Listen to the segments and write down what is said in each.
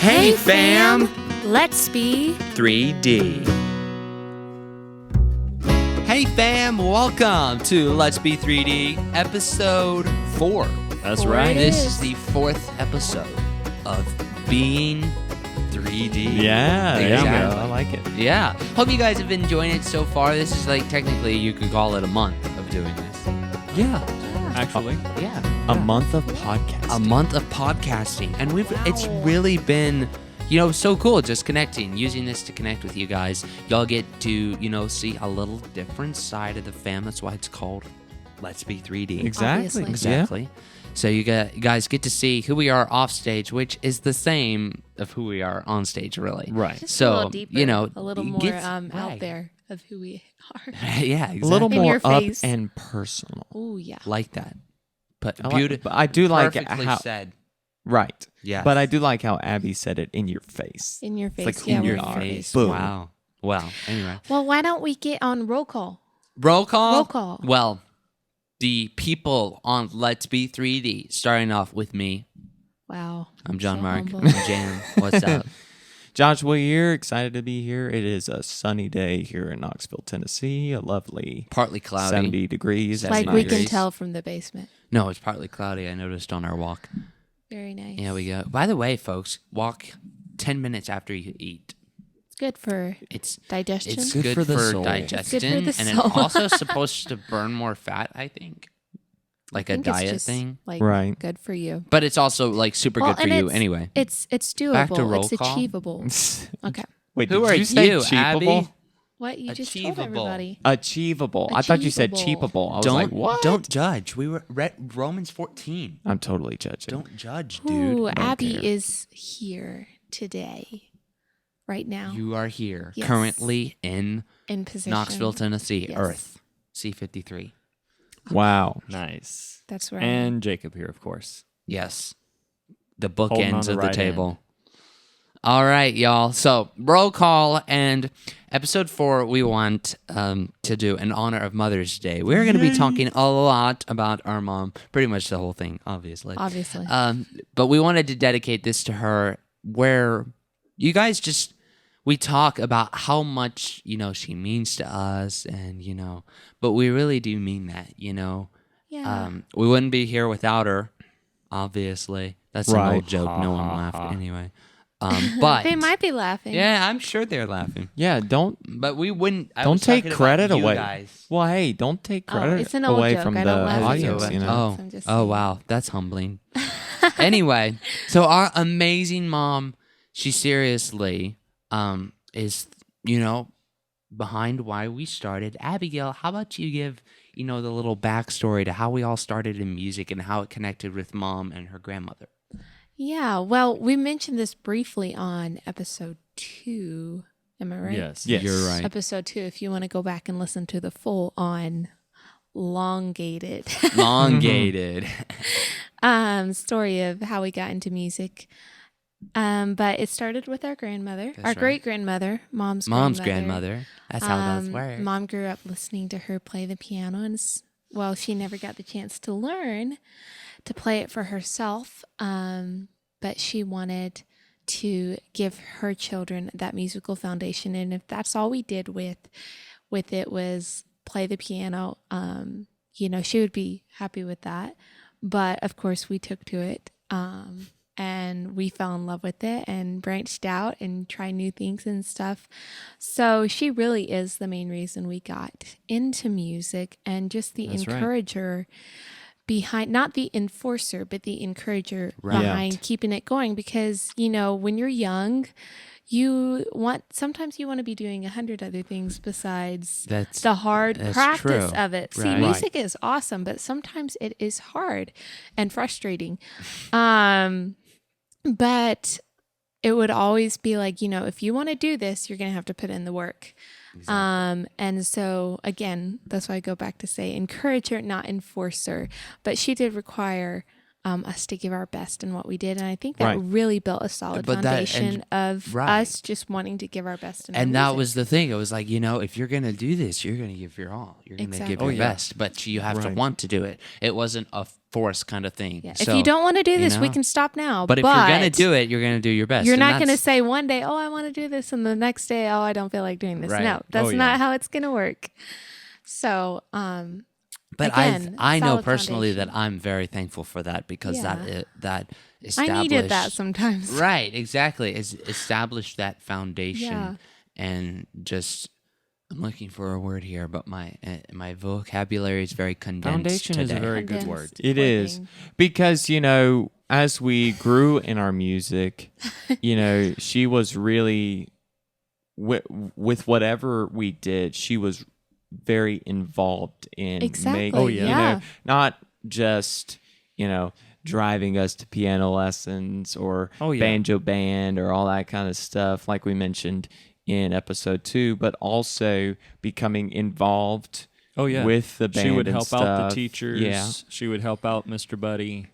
Hey fam! Let's be 3D. Hey fam, welcome to Let's Be 3D, episode 4. That's Four right. it This is. is the 4th episode of being 3D. Yeah, there you go. Exactly. I like it. Yeah. Hope you guys have been enjoying it so far. This is like technically you could call it a month of doing this. Yeah, actually. Yeah. A month of podcasting. A month of podcasting, and it's really been so cool just connecting, using this to connect with you guys. Y'all get to see a little different side of the fam. That's why it's called Let's Be 3D. Exactly. Exactly. So you guys get to see who we are off stage, which is the same of who we are on stage, really. Right. just So, a little deeper, a little more right. out there of who we are. Yeah, exactly. A little In more your up face. and personal. Oh yeah. like that. But But I do like perfectly how said. right. Yeah. But I do like how Abby said it in your face. In your face. like who yeah, you we're your in are. your face. Boom. Wow. Well, anyway. Well, why don't we get on roll call? Roll call? Roll call. Well, the people on Let's Be 3D, starting off with me. Wow. I'm John So Mark. humble. I'm Jan. What's up? Joshua here, excited to be here. It is a sunny day here in Knoxville, Tennessee. A lovely Partly cloudy. 70 degrees. That's Like nice. we can degrees. tell from the basement. No, it's partly cloudy. I noticed on our walk. Very nice. Yeah, we go. By the way, folks, walk 10 minutes after you eat. It's good for It's digestion. it's good good for the for soul. digestion, It's good for the and soul. it's also supposed to burn more fat, I think. Like I a think it's diet just, thing. Like Right. good for you. But it's also like super Well, good for and you it's- anyway. It's doable. Back to roll it's call. achievable. Okay. Wait, Who did are you say you, cheapable? Abby? What you just told Achievable. everybody? Achievable. I thought you said Achievable. cheapable. I was Don't like, what? don't judge. We were Romans 14. I'm totally judging. Don't judge, dude. Ooh, don't Abby care. is here today, right now, You are here Yes. currently in in position. Knoxville, Tennessee, Yes. Earth, C53. Wow. Nice. That's right. And Jacob here, of course. Yes. The Holding on bookends the of the right table. All right, y'all. So, roll call and episode 4, we want to do in honor of Mother's Day. We're going to be talking a lot about our mom, pretty much the whole thing, obviously. Obviously. But we wanted to dedicate this to her where you guys we talk about how much, she means to us and, but we really do mean that, yeah. we wouldn't be here without her, obviously. That's an Right. old joke. No one laughed anyway. But They might be laughing. yeah, I'm sure they're laughing. Yeah, don't But we wouldn't. I don't was take talking credit about you away. guys. Well, hey, don't take Oh, credit it's an old away joke. from I the don't laugh at audience. jokes. You know, I'm just Oh saying. wow, that's humbling. Anyway, so our amazing mom, she seriously is behind why we started. Abigail, how about you give the little backstory to how we all started in music and how it connected with mom and her grandmother. Yeah. Well, we mentioned this briefly on episode 2. Am I right? Yes. Yes. You're right. Episode 2. If you want to go back and listen to the full on elongated Elongated. story of how we got into music. But it started with our grandmother, That's our right. great grandmother, mom's grandmother. That's how those work. Mom grew up listening to her play the piano, and she never got the chance to learn to play it for herself. But she wanted to give her children that musical foundation, and if that's all we did with it was play the piano, she would be happy with that. But of course, we took to it. And we fell in love with it and branched out and tried new things and stuff. So she really is the main reason we got into music, and just the That's right. encourager behind, not the enforcer, but the encourager Right. behind keeping it going. Because, when you're young, sometimes you want to be doing 100 other things besides That's the hard that's practice true. of it. See, Right. music is awesome, but sometimes it is hard and frustrating. But it would always be like, if you want to do this, you're going to have to put in the work. And so again, that's why I go back to say encourager, not enforcer. But she did require us to give our best in what we did. And I think that Right. really built a solid But that- foundation of right. us just wanting to give our best in our And that music. was the thing. It was like, if you're going to do this, you're going to give your all. You're going to give Exactly. your Oh, yeah. best. But you have to Right. want to do it. It wasn't a force kind of thing. Yeah. So, if you don't want to do you this, we know. can stop now. But if you're going to do it, you're going to do your best. You're And not going to that's- say one day, oh, I want to do this, and the next day, oh, I don't feel like doing this. Right. No, that's Oh, yeah. not how it's going to work. So, But again, I know solid personally foundation. that I'm very thankful for that because Yeah. that I established. needed that sometimes. Right, exactly. It's established that foundation, Yeah. and just I'm looking for a word here, but my vocabulary is very condensed. Foundation is a today. very good Condensed. word. It Poor is thing. because as we grew in our music, she was really with whatever we did. She was very involved in Exactly. making. Oh, yeah. Not just driving us to piano lessons or Oh, yeah. banjo band or all that kind of stuff, like we mentioned in episode 2, but also becoming involved. Oh yeah, with the band she would and help out the stuff. teachers. Yeah. She would help out Mr. Buddy,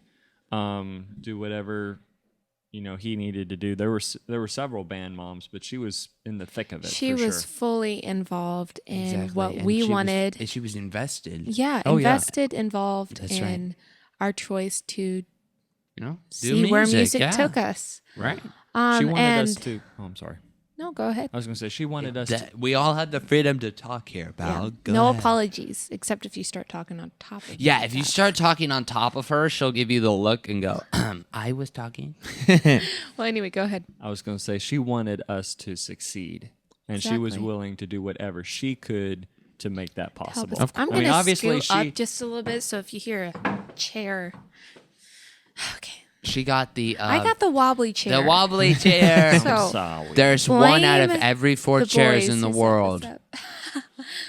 do whatever he needed to do. There were several band moms, but she was in the thick of it. She for was sure. fully involved in Exactly. what And we she was- wanted. and she was invested. Yeah, Oh, yeah. invested, involved That's right. in our choice to Do see where music yeah. took us. Right. She wanted and us to. Oh, I'm sorry. no, go ahead. I was going to say she wanted us to. That- we all had the freedom to talk here, Yeah. pal. Go No ahead. apologies, except if you start talking on top of me Yeah, like if you that. start talking on top of her, she'll give you the look and go, I was talking. Well, anyway, go ahead. I was going to say she wanted us to succeed, and she was Exactly. willing to do whatever she could to make that Help possible. us. I'm I going mean, to obviously scoot she. up just a little bit, so if you hear a chair. Okay. She got the I got the wobbly chair. the wobbly chair. So- Sorry. There's one out of Blame every 4 the chairs boys in the who set world. this up.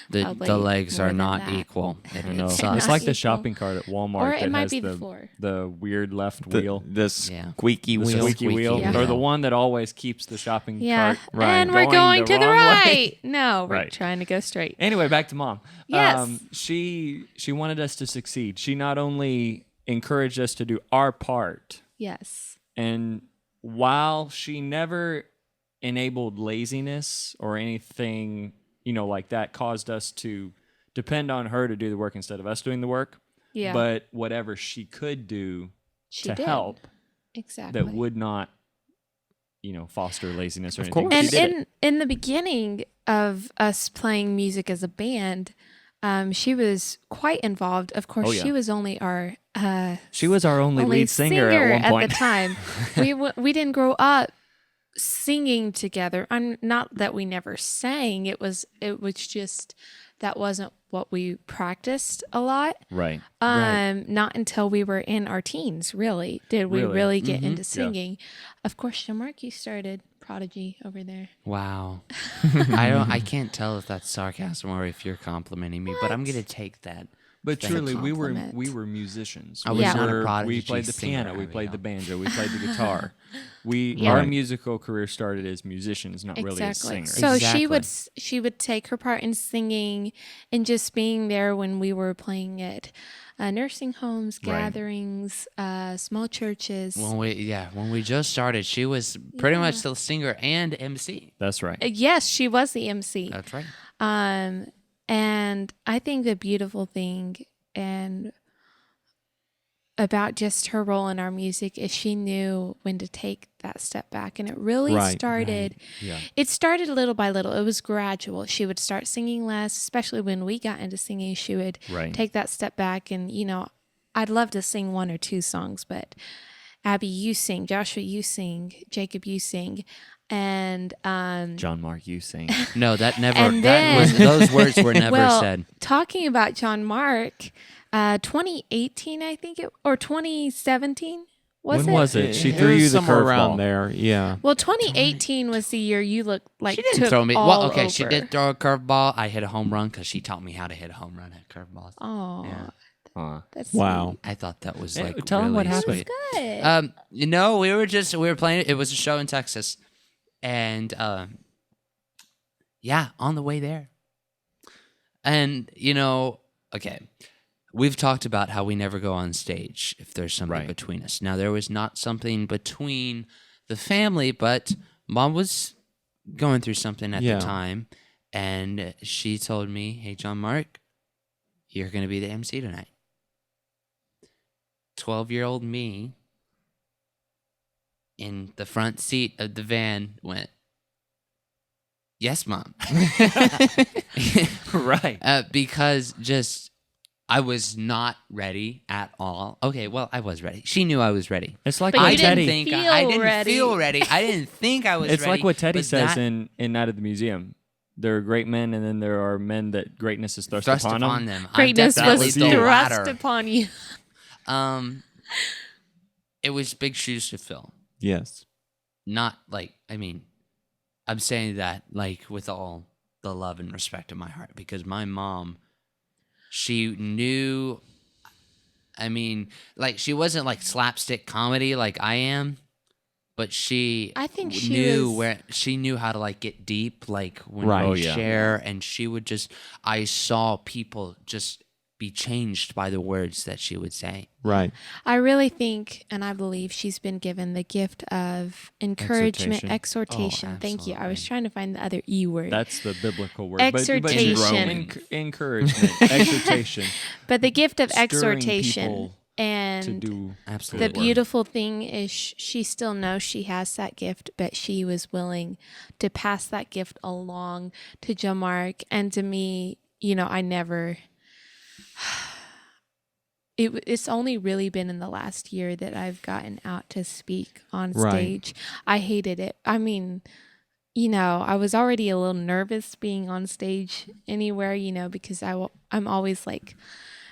The Probably legs more are than not that. equal. It, I know. it It's sucks. like the Equal. shopping cart at Walmart Or it that might has be the floor. the weird left the, wheel. the Yeah. squeaky The wheel. squeaky wheel, Yeah. or the one that always keeps the shopping Yeah. cart. And we're going to the wrong right. way. No, we're Right. trying to go straight. Anyway, back to Mom. Yes. She wanted us to succeed. She not only encouraged us to do our part, Yes. and while she never enabled laziness or anything, like that, caused us to depend on her to do the work instead of us doing the work. Yeah. But whatever she could do she to did. help Exactly. that would not, foster laziness or Of anything. course. And She did it. in the beginning of us playing music as a band, she was quite involved. Of course, Oh, yeah. she was only our She was our only lead singer at one point. the time. we didn't grow up singing together. Not that we never sang. It was just that wasn't what we practiced a lot. Right. Not until we were in our teens, really, did we Really? really get Mm-hmm. into singing. Of course, Jean-Marc, you started Prodigy over there. Wow. I can't tell if that's sarcasm or if you're complimenting me, but I'm going to take that. But That's a truly, we compliment. were musicians. I was not a We Prodigy played the singer, piano, we played the Abigail. banjo, we played the guitar. Yeah. Our Right. musical career started as musicians, not really as Exactly. singers. So Exactly. she would take her part in singing and just being there when we were playing at nursing homes, Right. gatherings, small churches. When we just started, she was pretty much the singer and MC. That's right. Yes, she was the MC. That's right. And I think the beautiful thing and about just her role in our music is she knew when to take that step back. And it really Right, started, Yeah. it started little by little. It was gradual. She would start singing less, especially when we got into singing, she would Right. take that step back. And, I'd love to sing 1 or 2 songs, but Abby, you sing, Joshua, you sing, Jacob, you sing. And, John Mark, you sing. No, that never. And Those words were never well, said. talking about John Mark, 2018, I think or 2017 was When it? was it? She It threw was you the somewhere curveball. around there. Yeah. Well, 2018 was the year you looked like She didn't took throw me. all Well, okay, she over. did throw a curveball. I hit a home run because she taught me how to hit a home run at curveballs. Oh, Yeah. that's Wow. sweet. I thought that was Yeah, like tell 'em what really happened. sweet. Good. We were playing. It was a show in Texas, and on the way there, and okay, we've talked about how we never go on stage if there's something Right. between us. Now, there was not something between the family, but Mom was going through something at Yeah. the time, and she told me, "Hey, John Mark, you're going to be the MC tonight." 12-year-old me in the front seat of the van went, "Yes, Mom." Right. Because just I was not ready at all. Okay, well, I was ready. She knew I was ready. It's like But what you didn't Teddy. think- I feel didn't ready. feel ready. I didn't think I was It's ready. like what Teddy but says that in Night at the Museum. There are great men, and then there are men that greatness is thrust thrust upon upon them. them. I'm Greatness definitely was you. the thrust latter. upon you. It was big shoes to fill. Yes. Not like, I mean, I'm saying that like with all the love and respect in my heart, because my mom, she knew, I mean, like she wasn't like slapstick comedy like I am, but she I think she knew was- where she knew how to like get deep, like when Right. we Oh, yeah. share, and she would just, I saw people just be changed by the words that she would say. Right. I really think, and I believe she's been given the gift of encouragement, exhortation. Oh, Thank you. I was absolutely. trying to find the other E word. That's the biblical word. Exhortation. Encouragement, exhortation. But the gift of Stirring exhortation. people And to do the Absolutely. beautiful thing is she still knows she has that gift, but she was willing to pass that gift along to Jamark and to me. You know, I never. It's only really been in the last year that I've gotten out to speak on Right. stage. I hated it. I mean, you know, I was already a little nervous being on stage anywhere, you know, because I'm always like,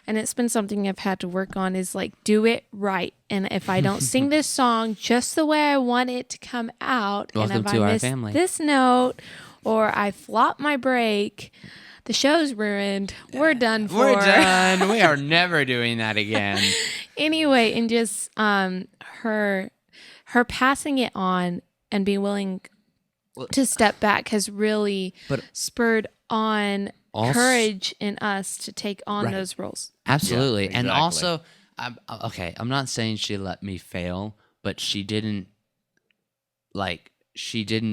and it's been something I've had to work on is like, do it right. And if I don't sing this song just the way I want it to come out, Welcome and if to I our miss family. this note or I flop my break, the show's ruined. We're done for. We're done. We are never doing that again. Anyway, and just her passing it on and being willing to step back has really But- spurred on Also- courage in us to take on Right. those roles. Absolutely. And exactly. also, I'm not saying she let me fail, but she didn't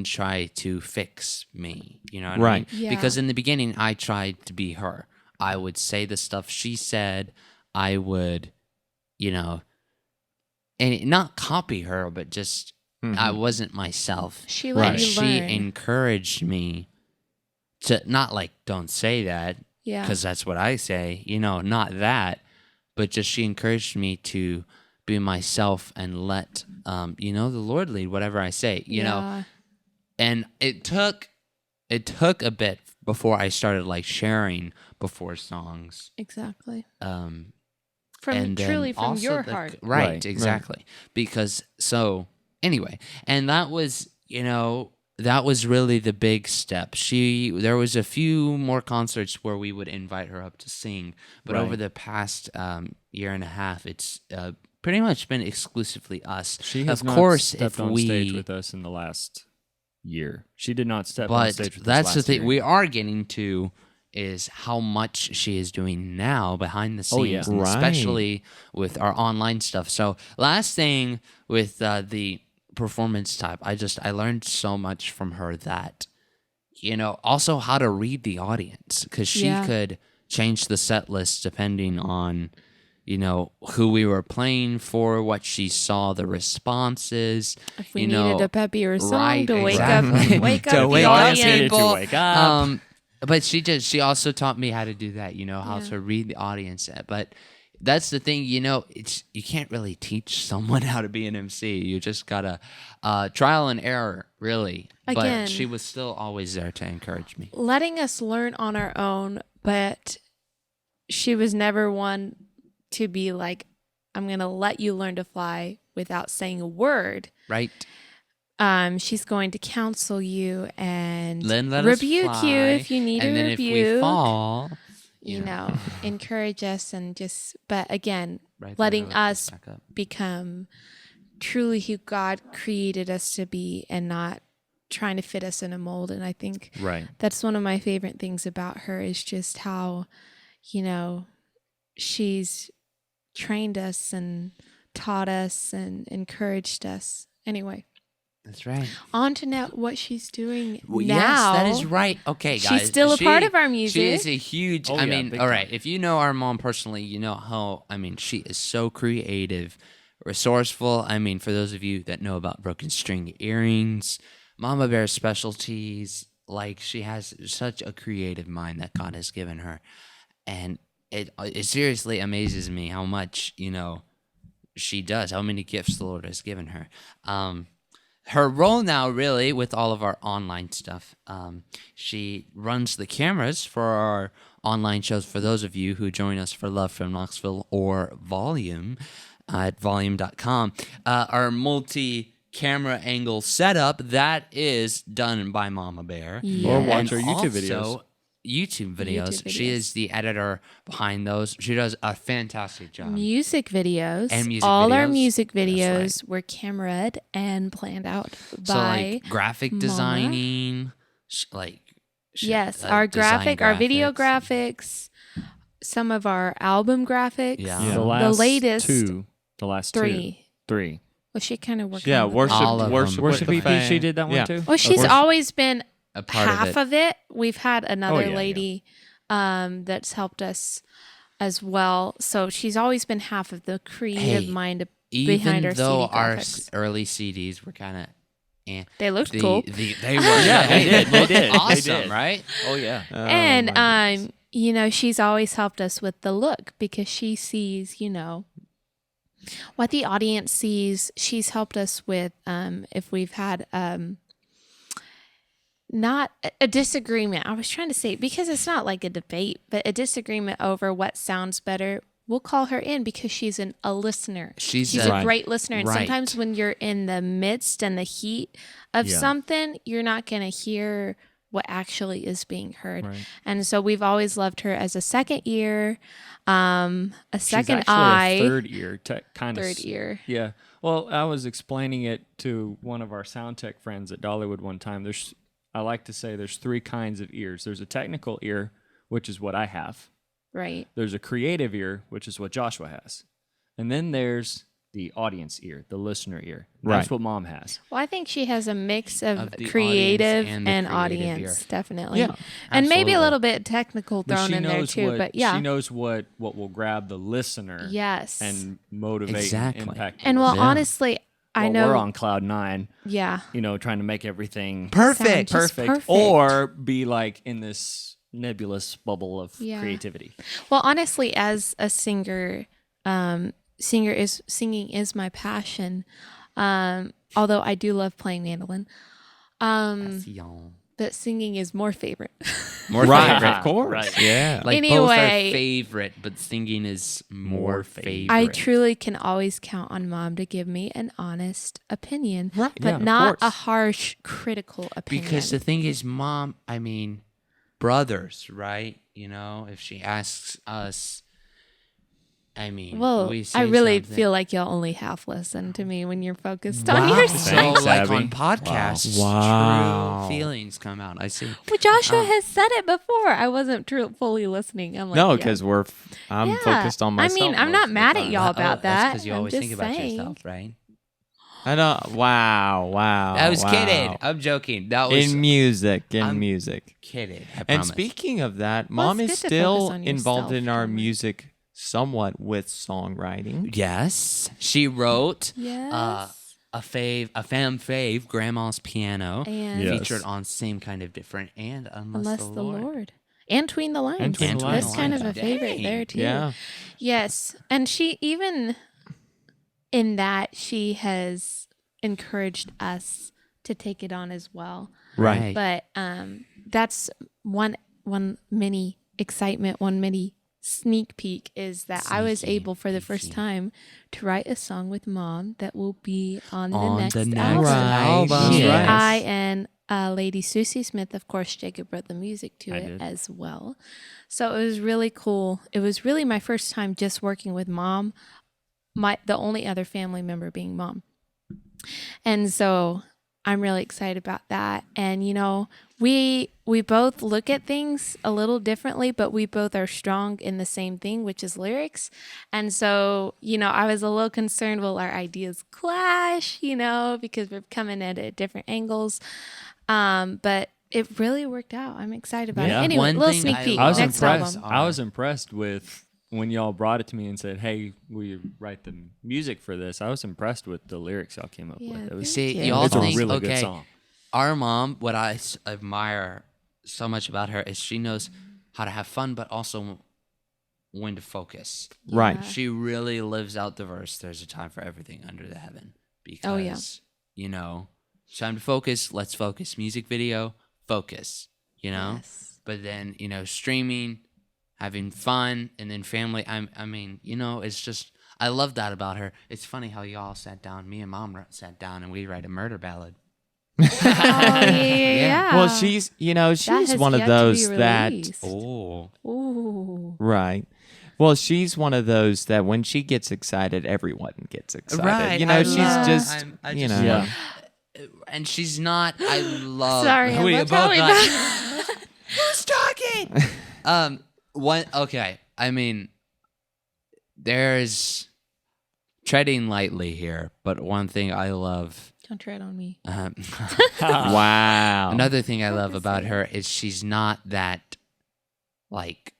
try to fix me. You know what I Right. mean? Yeah. Because in the beginning, I tried to be her. I would say the stuff she said. I would, you know, and not copy her, but just I wasn't myself. She let Right. you She learn. encouraged me to not like, don't say that, Yeah. because that's what I say, you know, not that, but just she encouraged me to be myself and let, you know, the Lord lead whatever I say, you know, Yeah. and it took a bit before I started like sharing before songs, Exactly. and From then truly from also your the- heart. right, exactly, because so anyway, and that was, you know, that was really the big step. There was a few more concerts where we would invite her up to sing, but Right. over the past year and a half, it's pretty much been exclusively us. She has of not course, stepped if on we, stage with us in the last year. She did not step on but stage with us that's the last thing year. we are getting to is how much she is doing now behind the Oh, yeah. scenes, and Right. especially with our online stuff. So last thing with the performance type, I learned so much from her that, you know, also how to read the audience, because she Yeah. could change the set list depending on, you know, who we were playing for, what she saw, the responses. If we you needed know, a peppier song right, to wake exactly. up, wake To up the wake up audience. people. To wake up. But she also taught me how to do that, you know, how Yeah. to read the audience. But that's the thing, you know, you can't really teach someone how to be an MC. You just gotta trial and error, really. Again. But she was still always there to encourage me. Letting us learn on our own, but she was never one to be like, I'm going to let you learn to fly without saying a word. Right? She's going to counsel you and Then let us rebuke fly, you if you need and a then rebuke. if we fall, You know, encourage us and just, but again, right there, letting lift us us back up. become truly who God created us to be and not trying to fit us in a mold. And I think Right. that's one of my favorite things about her is just how, you know, she's trained us and taught us and encouraged us. Anyway, That's right. on to now what she's doing Well, now. yes, that is right. Okay, guys. She's still a part of our music. She is a huge. Oh, I yeah, mean, big all time. right. If you know our mom personally, you know how. I mean, she is so creative, resourceful. I mean, for those of you that know about broken string earrings, Mama Bear's specialties. Like, she has such a creative mind that God has given her, and it seriously amazes me how much she does. How many gifts the Lord has given her. Her role now, really, with all of our online stuff, she runs the cameras for our online shows. For those of you who join us for Love from Knoxville or Volume at volume.com, our multi-camera angle setup, that is done by Mama Bear. Yeah. Or watch And our YouTube also, videos. YouTube videos. YouTube She videos. is the editor behind those. She does a fantastic job. Music videos. And music All our videos. music That's videos were cameraed and planned out So, by like, graphic Momma. designing, yes, our video graphics, some of our album graphics. Yeah. The last latest the last three. three. Well, she kind of worked. Yeah, on worship, All of worship, them. with Worship the EP, fan. she did that one Yeah. too. Well, she's Worship- always been a part half of it. of it. We've had another yeah, lady that's helped us as well. So she's always been half of the creative Hey, mind Even behind our though CD our graphics. early CDs were kind of, They looked cool. They were, Yeah, they did. They looked did. They awesome, did. right? Oh yeah. Oh, And my goodness. she's always helped us with the look because she sees, what the audience sees. She's helped us with if we've had not a disagreement. I was trying to say, because it's not like a debate, but a disagreement over what sounds better. We'll call her in because she's a listener. She's a Right. great listener. And Right. sometimes when you're in the midst and the heat of Yeah. something, you're not going to hear what actually is being heard. Right. And so we've always loved her as a second ear, a She's second actually eye, a third ear, kind of. third ear. Yeah. Well, I was explaining it to one of our sound tech friends at Dollywood one time. I like to say there's three kinds of ears. There's a technical ear, which is what I have. Right. There's a creative ear, which is what Joshua has. And then there's the audience ear, the listener ear. That's Right. what Mom has. Well, I think she has a mix of Of the creative audience and the and creative audience, ear. definitely. Yeah, and maybe a absolutely. little bit technical But thrown she in there knows too. But yeah. She knows what will grab the listener Yes. and motivate Exactly. and impact. And the well, listener. honestly, I While know. we're on cloud nine, Yeah. trying to make everything Perfect. Sound just perfect, or be like in this nebulous bubble of Yeah. creativity. Well, honestly, as a singer, singing is my passion. Although I do love playing mandolin, but singing is more favorite. More Right, favorite. of course. Right. Yeah. Like both are Anyway. favorite, but singing is more favorite. I truly can always count on Mom to give me an honest opinion, Right, but yeah, of not a course. harsh, critical opinion. Because the thing is, Mom, I mean, brothers, right? If she asks us, I mean, well, we say I really something. feel like y'all only half listen to me when you're focused Wow. on your So, song. Thanks, like Abby. on podcasts, Wow. true feelings come out. I see. Well, Joshua has said it before. I wasn't fully listening. I'm like, No, yeah. because I'm Yeah. focused on myself. I mean, I'm most not of the mad at time. y'all about That's that. because you I'm always just think about saying. yourself, right? I don't. Wow. I was wow. kidding. I'm joking. That was In music. I'm- Music. kidding. I And promise. speaking of that, Well, Mom it's is good to still focus on involved yourself, in our don't we? music somewhat with songwriting. Yes, she wrote Yes. a fan fave, Grandma's Piano, And Yeah. featured on Same Kind of Different and Unless the Lord. And Tween the Lines. And Tween the That's Lines. kind of a Dang. favorite there, too. Yeah. Yes. And she even in that she has encouraged us to take it on as well. Right. But that's one mini excitement, one mini sneak peek is that I was Sneaky able for the first peeky. time to write a song with Mom that will be on the On next the next album. album. She, Right. I, and Lady Susie Smith, of course, Jacob wrote the music to I it did. as well. So it was really cool. It was really my first time just working with Mom, the only other family member being Mom. And so I'm really excited about that. And, we both look at things a little differently, but we both are strong in the same thing, which is lyrics. And so, I was a little concerned, will our ideas clash, because we're coming at it at different angles. But it really worked out. I'm excited about Yeah. it. Anyway, One little thing sneak I peek. I was love Next impressed. album. I was impressed with when y'all brought it to me and said, "Hey, will you write the music for this?" I was impressed with the lyrics y'all came up Yeah, with. It was, See, Yeah. y'all it's a think, really okay, good song. our mom, what I admire so much about her is she knows how to have fun, but also when to focus. Right. Yeah. She really lives out the verse. There's a time for everything under the heaven. Because, Oh, yeah. it's time to focus. Let's focus. Music video, focus, Yes. But then, streaming, having fun, and then family. I mean, it's just, I love that about her. It's funny how y'all sat down, me and mom sat down, and we write a murder ballad. Oh, yeah. Well, she's has one of yet to be those that released. Oh. Ooh. right. Well, she's one of those that when she gets excited, everyone gets excited. Right. She's love- just I you just know. love- and she's not. I love. Sorry, we Emma, both tell me like, about it. who's talking? One. Okay. I mean, there's treading lightly here, but one thing I love. Don't tread on me. Wow. Another thing I love Focus about it. her is she's not that, like.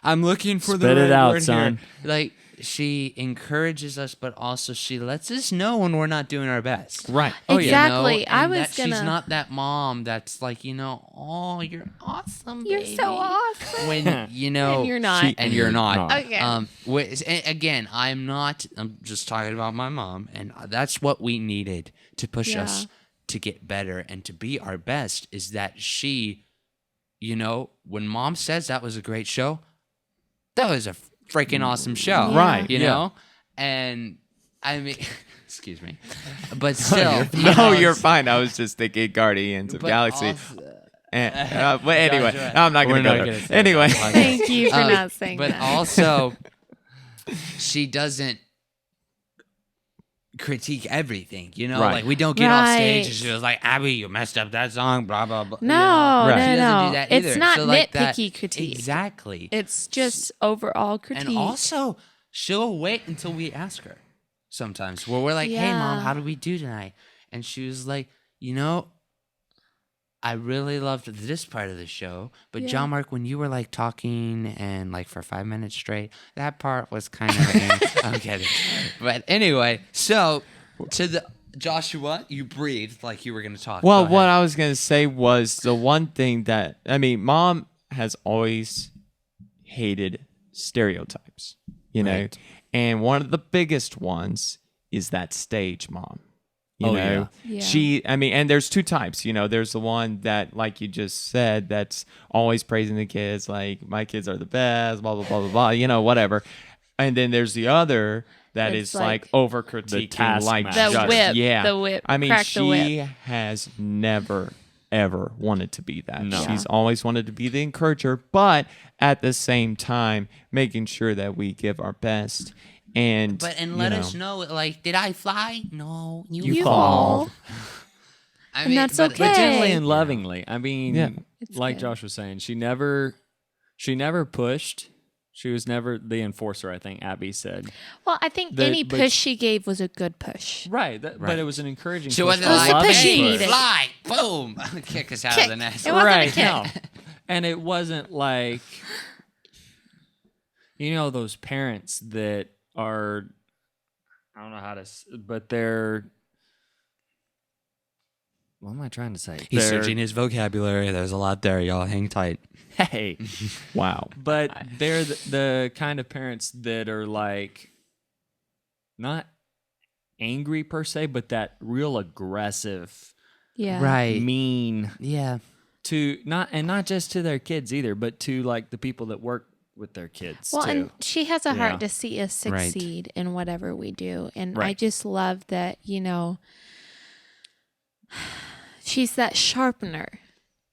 I'm looking for the Spit it right out, word son. here. Like, she encourages us, but also she lets us know when we're not doing our best. Right. Oh, Exactly. I and was that she's gonna- not that mom that's like, oh, you're awesome, You're baby. so awesome. When, And you're not. and you're not. not. Okay. Again, I'm just talking about my mom, and that's what we needed to push us Yeah. to get better and to be our best is that she, when mom says that was a great show, that was a freaking awesome show. Yeah. Right, You yeah. know? And I mean, excuse me. But still. No, you're fine. I was just thinking Guardians of but Galaxy. also- But anyway, Gotcha. I'm not We're going to not go gonna there. say that. Anyway. Okay. Thank you for not saying But that. also, she doesn't critique everything, Right. Like we don't get off stage and Right. she was like, Abby, you messed up that song, blah blah blah. No, Right. no, She doesn't no. do that It's either. not So, like, that- nitpicky critique. Exactly. It's just overall critique. And also, she'll wait until we ask her sometimes where we're like, hey, mom, Yeah. how did we do tonight? And she was like, I really loved this part of the show, but Yeah. John Mark, when you were like talking and like for 5 minutes straight, that part was kind of. I'm kidding. But anyway, so to the Joshua, you breathed like you were going to talk. Well, Go what ahead. I was going to say was the one thing that, mom has always hated stereotypes, Right. and one of the biggest ones is that stage mom. You Oh, know, yeah. Yeah. and there's two types, there's the one that, like you just said, that's always praising the kids, like my kids are the best, blah, blah, blah, blah, blah, whatever. And then there's the other that It's is like like over critiquing, like taskmaster. The just, whip, yeah. the whip, I mean, crack the whip. she has never, ever wanted to be that. No. She's always wanted to be the encourager, but at the same time, making sure that we give our best. And Let us know, like, did I fly? No, You fall. fall. I And that's but- okay. But gently Hey. and lovingly. I mean, Yeah. It's like good. Josh was saying, she never pushed. She was never the enforcer, I think Abby said. Well, I think The- any but- push she gave was a good push. Right, Right. but it was an encouraging She push. wasn't It was like, the loving push she hey, needed. fly, boom, kick us out Kick. of the nest. It wasn't a Right, kick. no. And it wasn't like, those parents that are, I don't know how to, but they're, what am I trying to say? He's They're- searching his vocabulary. There's a lot there, y'all. Hang tight. Hey. wow. But they're the kind of parents that are like not angry per se, but that real aggressive, Yeah. Right. mean Yeah. to not just to their kids either, but to like the people that work with their kids Well, too. and she has a Yeah. heart to see us Right. succeed in whatever we do. And I Right. just love that, she's that sharpener.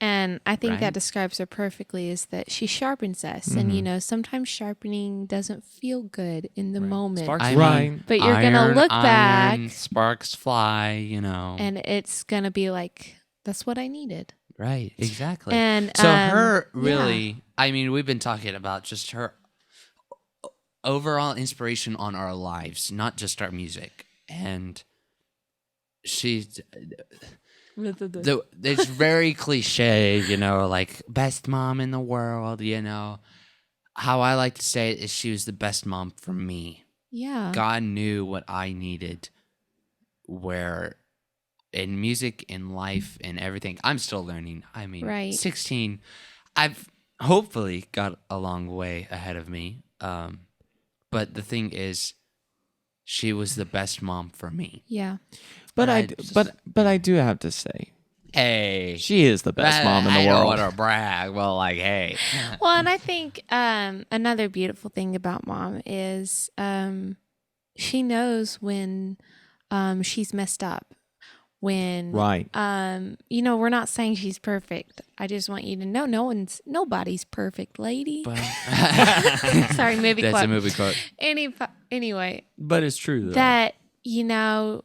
And I think Right. that describes her perfectly, is that she sharpens us. And, you know, sometimes sharpening doesn't feel good in the moment. Sparks I Right. mean, But you're going to iron, look back iron, sparks fly, you know. and it's going to be like, that's what I needed. Right, exactly. And, so her yeah. really, I mean, we've been talking about just her overall inspiration on our lives, not just our music. And she's it's very cliche, you know, like best mom in the world, you know. How I like to say it is she was the best mom for me. Yeah. God knew what I needed, where in music, in life, in everything. I'm still learning. I mean, Right. 16, I've hopefully got a long way ahead of me. But the thing is, she was the best mom for me. Yeah. But And I, I d- just- but I do have to say, Hey, she is the best mom in the I world. don't want to brag. Well, like, hey. Well, and I think another beautiful thing about Mom is she knows when she's messed up. When Right. you know, we're not saying she's perfect. I just want you to know nobody's perfect, lady. But Sorry, movie that's quote. a movie quote. Anyway, But it's true though. that, you know,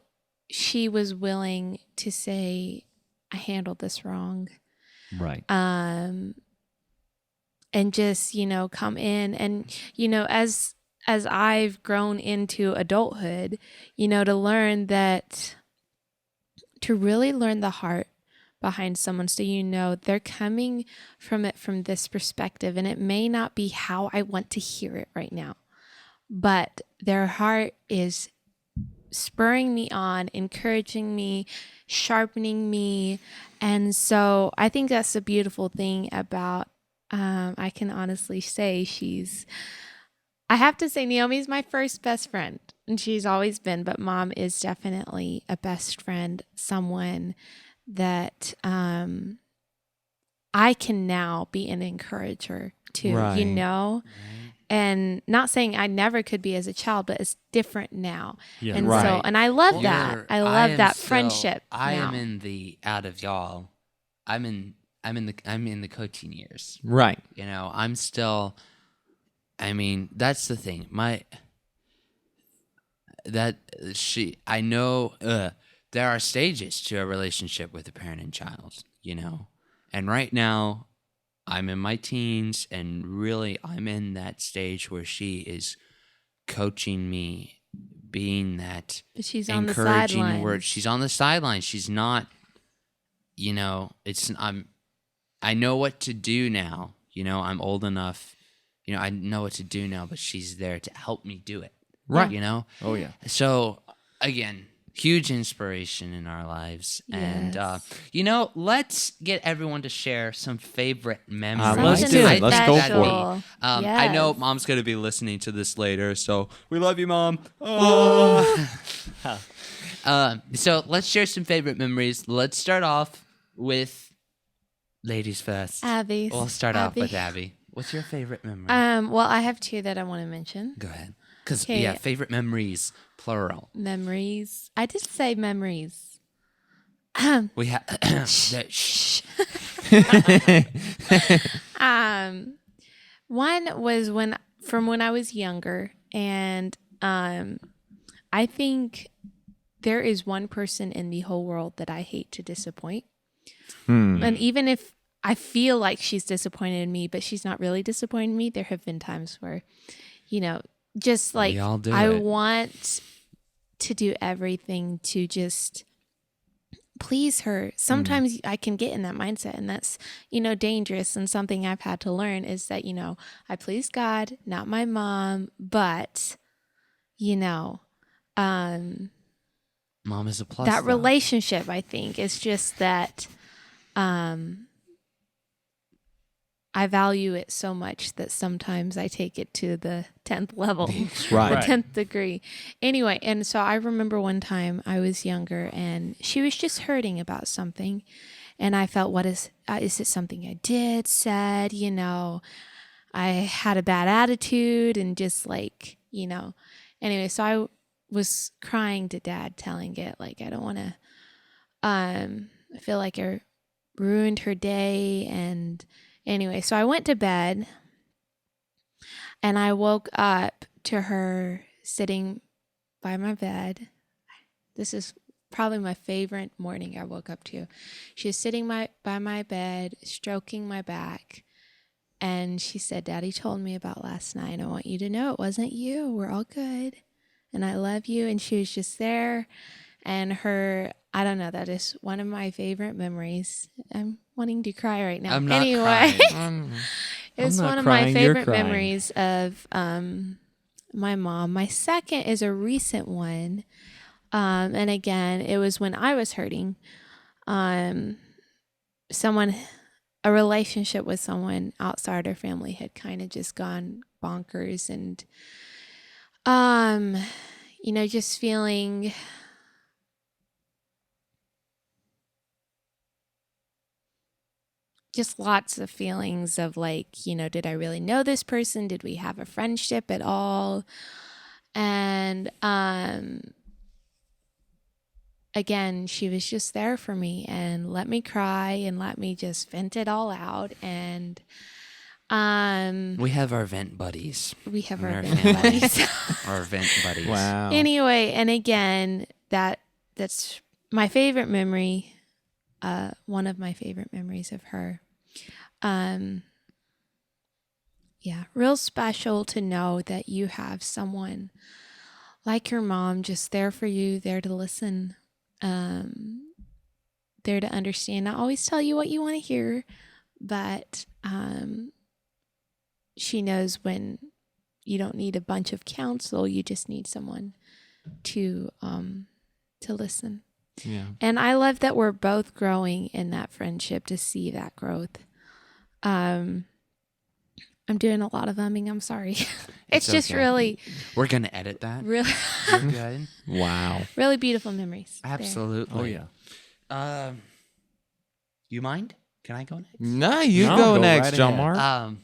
she was willing to say, I handled this wrong. right. And just, you know, come in and, you know, as I've grown into adulthood, you know, to really learn the heart behind someone, so you know they're coming from it from this perspective, and it may not be how I want to hear it right now, but their heart is spurring me on, encouraging me, sharpening me. And so I think that's the beautiful thing about I can honestly say I have to say Naomi's my first best friend, and she's always been, but Mom is definitely a best friend, someone that I can now be an encourager to, you Right. know? And not saying I never could be as a child, but it's different now. Yeah. And Right. so, and I love You're- that. I love am that still- friendship. I now. am in the out of y'all. I'm in the coaching years. Right. You know, I'm still. I mean, that's the thing. I know there are stages to a relationship with a parent and child. You know, and right now, I'm in my teens, and really, I'm in that stage where she is coaching me, being that But she's on the encouraging sidelines. word. She's on the sidelines. She's not, you know, I know what to do now. You know, I'm old enough. You know, I know what to do now, but she's there to help me do it. Right. You know? Oh yeah. So, again, huge inspiration in our lives. And, Yes. you know, let's get everyone to share some favorite memories. let's Something do it. Let's go for it. special. I know Yes. Mom's going to be listening to this later, so We love you, Mom. so let's share some favorite memories. Let's start off with ladies first. Abby. We'll start off with Abby. What's your favorite memory? Well, I have two that I want to mention. Go ahead. Because, Okay. yeah, favorite memories, plural. Memories. I did say memories. We have. Shh. One was when I was younger, and I think there is one person in the whole world that I hate to disappoint. And even if I feel like she's disappointed in me, but she's not really disappointed in me, there have been times where, you know, just like We all do I it. want to do everything to just please her. Sometimes I can get in that mindset, and that's, you know, dangerous. And something I've had to learn is that, you know, I please God, not my mom, but, you know, Mom is a plus. that though. relationship, I think, is just that I value it so much that sometimes I take it to the 10th level, Right. the 10th degree. Anyway, and so I remember one time I was younger and she was just hurting about something. And I felt, is it something I did, said, you know, I had a bad attitude and just like, you know, anyway, so I was crying to Dad, telling it like, I don't want to, I feel like you're ruined her day. And anyway, so I went to bed and I woke up to her sitting by my bed. This is probably my favorite morning I woke up to. She was sitting by my bed, stroking my back. And she said, Daddy told me about last night. I want you to know it wasn't you. We're all good. And I love you. And she was just there. And I don't know, that is one of my favorite memories. I'm wanting to cry right now. I'm not anyway, crying. it's I'm not one of crying, my you're favorite crying. memories of my mom. My second is a recent one. And again, it was when I was hurting. A relationship with someone outside our family had kind of just gone bonkers, and just feeling just lots of feelings of like, did I really know this person? Did we have a friendship at all? And again, she was just there for me and let me cry and let me just vent it all out. And We have our vent buddies. we have in our our vent family. buddies. Our vent buddies. Wow. Anyway, and again, that's my favorite memory. One of my favorite memories of her. Yeah, real special to know that you have someone like your mom just there for you, there to listen, there to understand. Not always tell you what you want to hear, but she knows when you don't need a bunch of counsel, you just need someone to listen. Yeah. And I love that we're both growing in that friendship, to see that growth. I'm doing a lot of umming. I'm sorry. It's just okay. really, We're gonna edit that. really, You're good. Wow. really beautiful memories. there. Absolutely. Oh yeah. You mind? Can I go next? No, you No, go go next, right John ahead. Mark.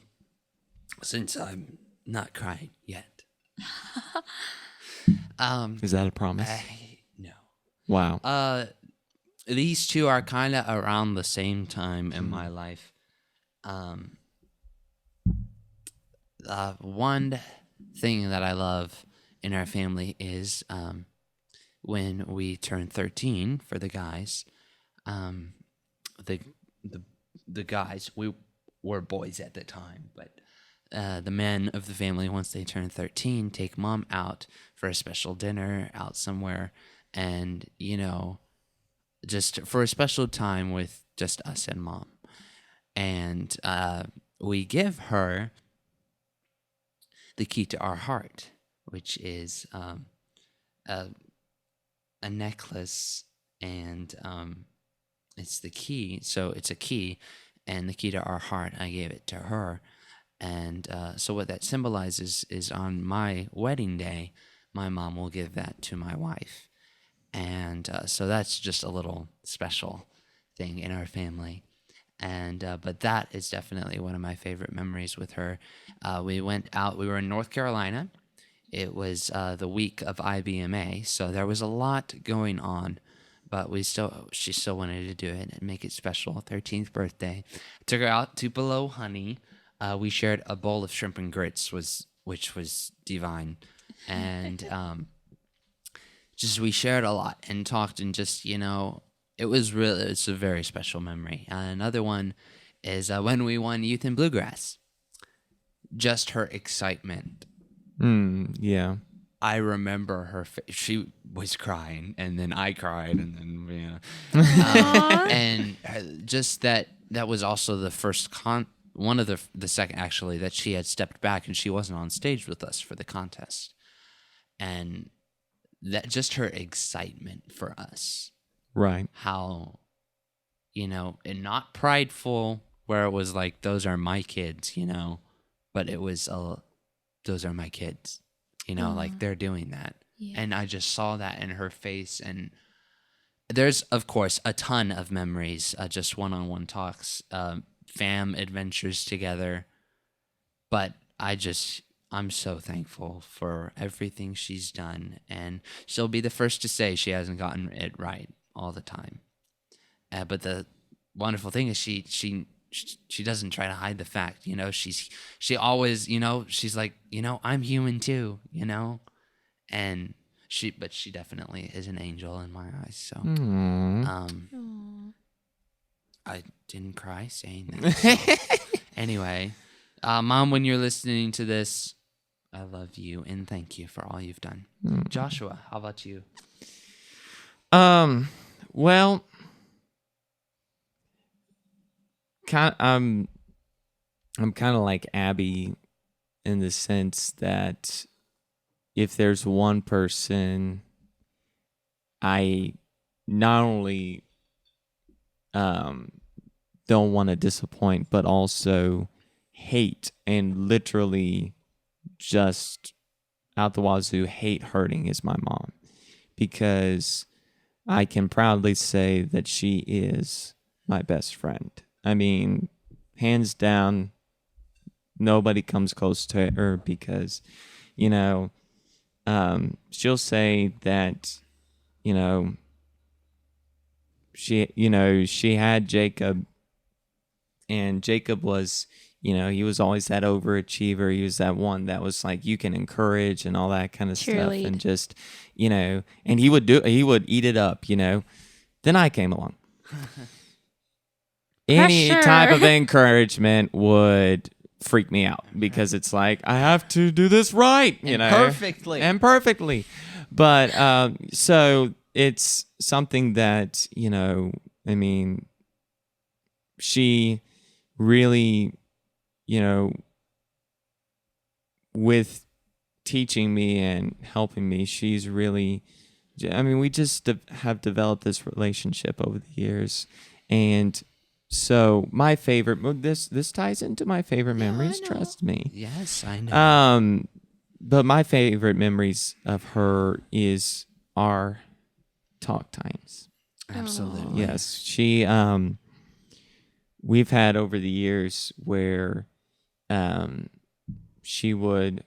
Since I'm not crying yet. Is that a promise? No. Wow. These two are kind of around the same time in my life. One thing that I love in our family is when we turn 13 for the guys. The guys, we were boys at the time, but the men of the family, once they turn 13, take mom out for a special dinner out somewhere, and just for a special time with just us and mom. And we give her the key to our heart, which is a necklace, and it's the key. So it's a key, and the key to our heart. I gave it to her. And so what that symbolizes is on my wedding day, my mom will give that to my wife. And so that's just a little special thing in our family. And but that is definitely one of my favorite memories with her. We went out. We were in North Carolina. It was the week of IBMA, so there was a lot going on. But she still wanted to do it and make it special. 13th birthday. Took her out to Below Honey. We shared a bowl of shrimp and grits, which was divine, and just we shared a lot and talked, and just it's a very special memory. Another one is when we won Youth in Bluegrass. Just her excitement. Yeah. I remember her. She was crying, and then I cried, and then and just that was also the first one of the second actually that she had stepped back and she wasn't on stage with us for the contest, and that just her excitement for us. Right. How, and not prideful where it was like, those are my kids, but it was, those are my kids, like they're doing that. Yeah. And I just saw that in her face. And there's, of course, a ton of memories, just one-on-one talks, fam adventures together. But I'm so thankful for everything she's done, and she'll be the first to say she hasn't gotten it right all the time. But wonderful thing is she doesn't try to hide the fact, you know, she always, you know, she's like, you know, I'm human too, you know, and but she definitely is an angel in my eyes. So, I didn't cry saying that. So. Anyway, Mom, when you're listening to this, I love you and thank you for all you've done. Joshua, how about you? Well, I'm kind of like Abby in the sense that if there's one person I not only don't want to disappoint, but also hate and literally just out the wazoo hate hurting is my mom, because I can proudly say that she is my best friend. I mean, hands down, nobody comes close to her because, you know, she'll say that, you know, she had Jacob, and Jacob was, you know, he was always that overachiever. He was that one that was like, you can encourage and all that kind of stuff. And just, you know, and he would eat it up, you know. Then I came along. Any type of encouragement would freak me out because it's like, I have to do this right, you know. Perfectly. But so it's something that, you know, I mean, she really, you know, with teaching me and helping me, she's really, I mean, we just have developed this relationship over the years. And so my favorite, this ties into my favorite memories, trust me. Yes, I know. But my favorite memories of her is our talk times. Absolutely. Yes, she, we've had over the years where she would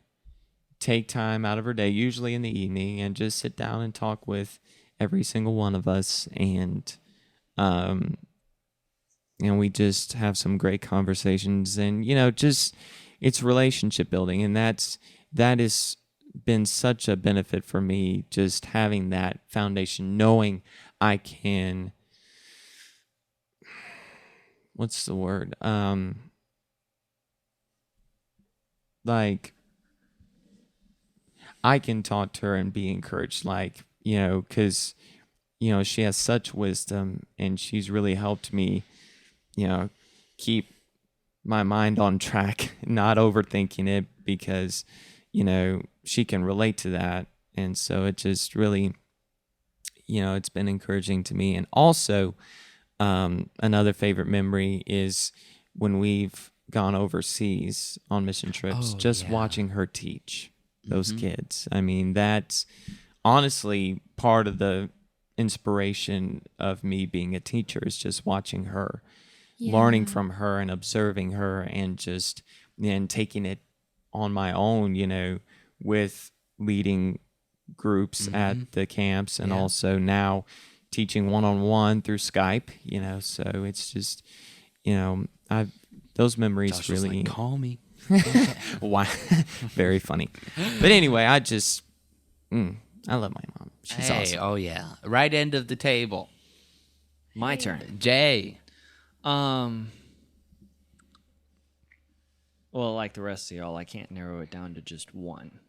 take time out of her day, usually in the evening, and just sit down and talk with every single one of us, and we just have some great conversations, and you know, just it's relationship building, and that has been such a benefit for me, just having that foundation, knowing I can, what's the word? Like, I can talk to her and be encouraged, like, you know, because, you know, she has such wisdom and she's really helped me, you know, keep my mind on track, not overthinking it, because, you know, she can relate to that. And so it just really, you know, it's been encouraging to me. And also, another favorite memory is when we've gone overseas on mission trips, watching her teach those kids. I mean, that's honestly part of the inspiration of me being a teacher, is just watching her, learning from her and observing her, and just then taking it on my own, you know, with leading groups at the camps, and also now teaching one-on-one through Skype, you know. So it's just, you know, those memories Josh really, was like, call me. Wow. Very funny. But anyway, I just I love my mom. She's awesome. Oh yeah, right end of the table. My turn. Jay. Well, like the rest of y'all, I can't narrow it down to just one.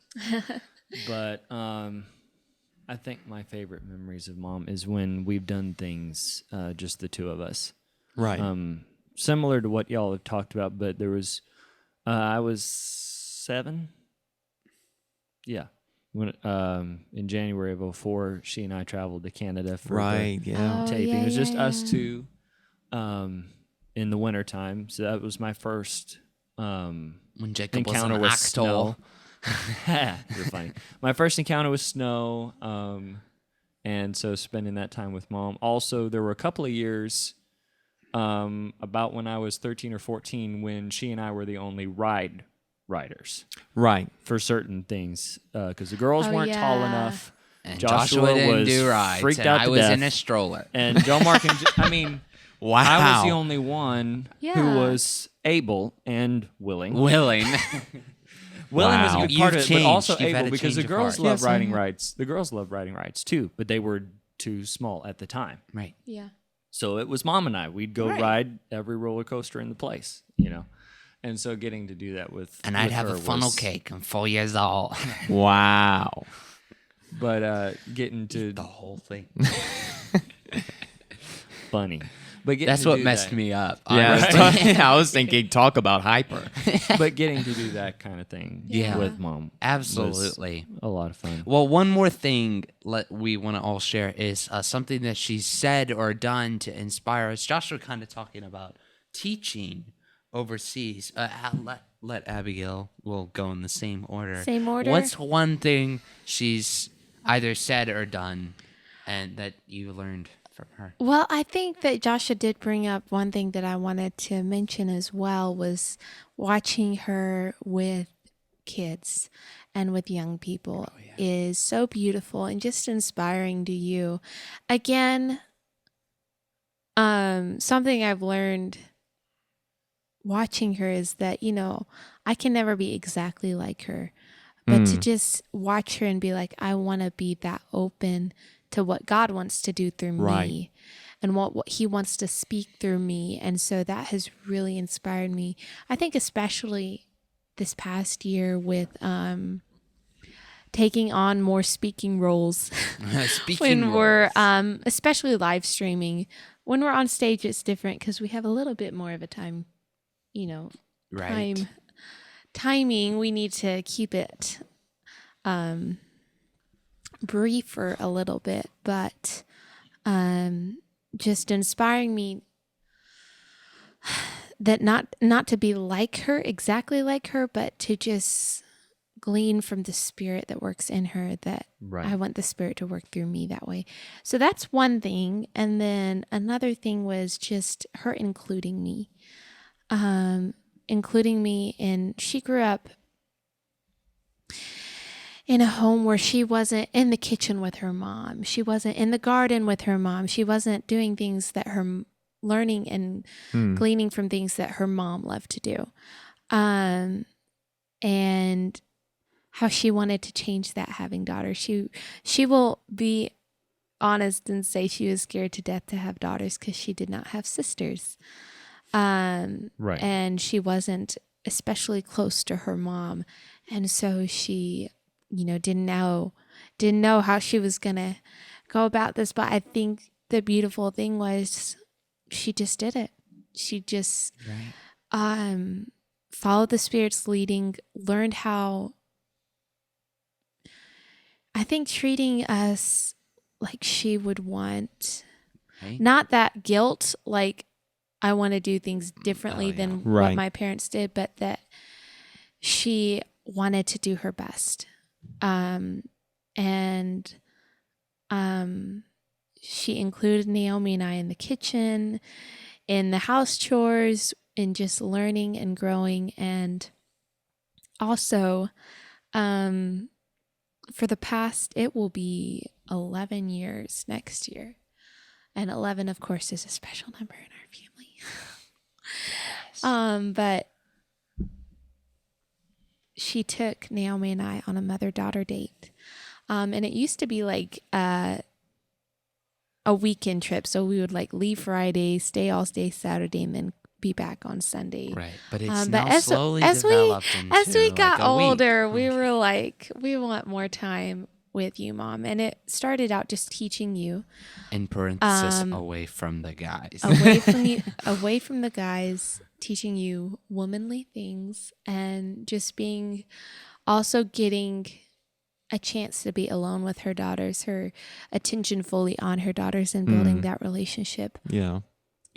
But I think my favorite memories of Mom is when we've done things just the two of us. Right. Similar to what y'all have talked about, but there was I was 7. Yeah. When in January of 2004, she and I traveled to Canada for right, yeah. taping. It was just us two in the wintertime. So that was my first When Jacob was encounter an with oxtole. snow. You're funny. My first encounter with snow, and so spending that time with Mom. Also, there were a couple of years about when I was 13 or 14 when she and I were the only riders. Right. For certain things, because the girls weren't tall enough. And Joshua didn't was do rides, freaked and out I to was death. in a stroller. And Joe Mark and I mean, Wow. I was the only one Yeah. who was able and willing. willing. Willing was a Wow. big part of You've it, but also changed. You've had able a because the change of girls heart. love Yes, I riding have. rides. The girls love riding rides too, but they were too small at the time. Right. Yeah. So it was Mom and I. We'd go Right. ride every roller coaster in the place, you know. And so getting to do that with And I'd with have her a funnel was- cake. I'm 4 years old. Wow. but getting to The whole thing. funny. But getting That's to what do messed that, me up. Yeah, honestly. I was thinking, talk about hyper. But getting to do that kind of thing Yeah. with Mom was Absolutely. a lot of fun. Well, one more thing we want to all share is something that she's said or done to inspire us. Joshua kind of talking about teaching overseas. Let Abigail, we'll go in the same order. Same order? What's one thing she's either said or done and that you learned from her? Well, I think that Joshua did bring up one thing that I wanted to mention as well was watching her with kids and with young people is so beautiful and just inspiring to you. Again, something I've learned watching her is that, I can never be exactly like her, but to just watch her and be like, I want to be that open to what God wants to do through Right. me and what he wants to speak through me. And so that has really inspired me. I think especially this past year with taking on more speaking roles Speaking when we're especially live streaming. When we're on stage, it's different because we have a little bit more of a time, right. timing. We need to keep it brief for a little bit, but just inspiring me that not to be like her, exactly like her, but to just glean from the spirit that works in her, that Right. I want the spirit to work through me that way. So that's one thing. And then another thing was just her including me. She grew up in a home where she wasn't in the kitchen with her mom. She wasn't in the garden with her mom. She wasn't doing things that learning and gleaning from things that her mom loved to do. And how she wanted to change that having daughters. She will be honest and say she was scared to death to have daughters because she did not have sisters. Right. And she wasn't especially close to her mom. And so she, didn't know how she was going to go about this. But I think the beautiful thing was she just did it. She just followed the Spirit's leading, learned how, I think, treating us like she would want, Right. not that guilt, like I want to do things differently than what Right. my parents did, but that she wanted to do her best. She included Naomi and I in the kitchen, in the house chores, in just learning and growing. And also, for the past, it will be 11 years next year. And 11, of course, is a special number in our family. But she took Naomi and I on a mother-daughter date. And it used to be like a weekend trip. So we would leave Friday, stay all day Saturday, and then be back on Sunday. Right. But it's But now slowly developed into as we got a week. older, we were like, we want more time with you, Mom. And it started out just teaching you In parenthesis, away from the guys. away from the guys, teaching you womanly things, and just being also getting a chance to be alone with her daughters, her attention fully on her daughters, and building that relationship. Yeah.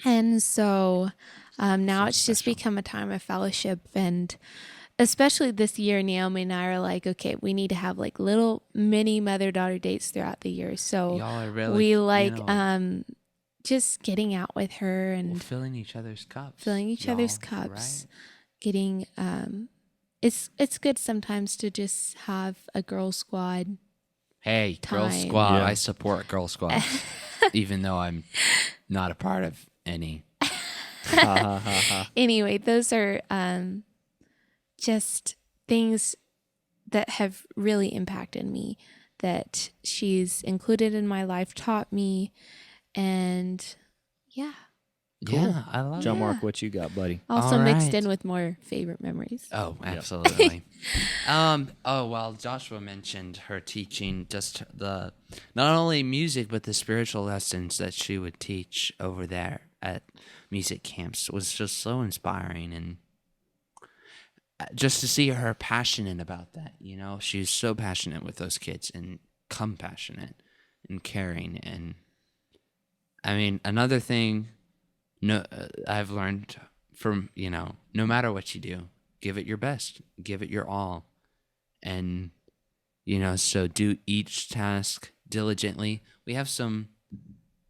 And so now it's just become a time of fellowship. And especially this year, Naomi and I are like, okay, we need to have little mini mother-daughter dates throughout the year. So Y'all are really, we just getting out with her and filling each other's cups. filling each other's y'all, cups, right? getting it's good sometimes to just have a girl squad. Hey, Girl Time. Squad. Yeah. I support Girl Squad, even though I'm not a part of any. Anyway, those are just things that have really impacted me, that she's included in my life, taught me, and yeah. Yeah, I love John it. Mark, what you got, buddy? Also All mixed right. in with more favorite memories. Oh, absolutely. Well, Joshua mentioned her teaching just the not only music but the spiritual lessons that she would teach over there at music camps was just so inspiring, and just to see her passionate about that. She's so passionate with those kids and compassionate and caring. And I mean, another thing I've learned from, no matter what you do, give it your best, give it your all. And, so do each task diligently. We have some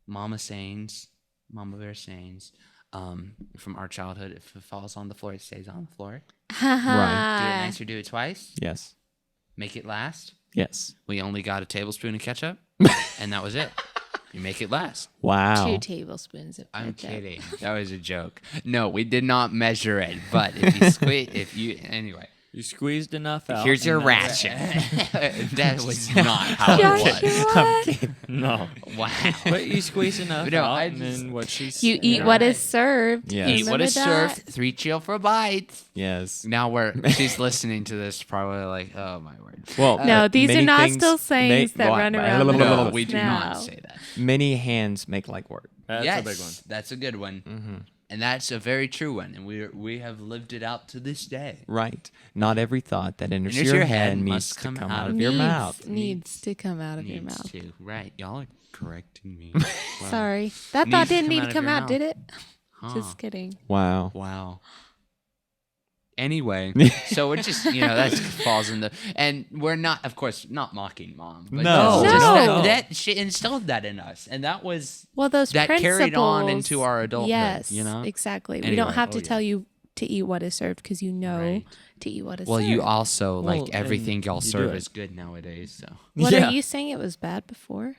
Mama Bear sayings from our childhood. If it falls on the floor, it stays on the floor. Right. Do it nice or do it twice. Yes. Make it last. Yes. We only got a tablespoon of ketchup, and that was it. You make it last. Wow. 2 tablespoons of I'm ketchup. kidding. That was a joke. No, we did not measure it. But anyway, You squeezed enough out. here's your and that's ration. That was not how it was. Joshua, No. Wow. But you squeeze enough No, out, I and just- then what she's... you eat what is served. Yes. Eat Remember what is that? served. 3 chill for bites. Yes. Now she's listening to this, probably like, oh my word. Well, No, these are many not things still sayings that run around the No, house we do now. not say that. Many hands make light work. That's yes, a big one. that's a good one, and that's a very true one, and we have lived it out to this day. Right. Not every thought that enters Enters your your head head needs must to come come out out of of your Needs- mouth. Needs to come out of your Needs mouth. to. Right, y'all are correcting me. Sorry. That Needs thought to didn't come need out to of come your out, mouth. did it? Huh. Just kidding. Wow. Wow. Anyway, so we're just that falls in the, and we're not, of course, not mocking Mom. But No. it's just No. that she instilled that in us, and that was Well, those that principles carried on into our adulthood. Yes, you know. exactly. We Anyway. don't have to Oh, tell you to eat what is served because you know Right. to eat what is Well, served. you also Well, like everything and y'all you do serve it. is good nowadays. So, What Yeah. are you saying? It was bad before?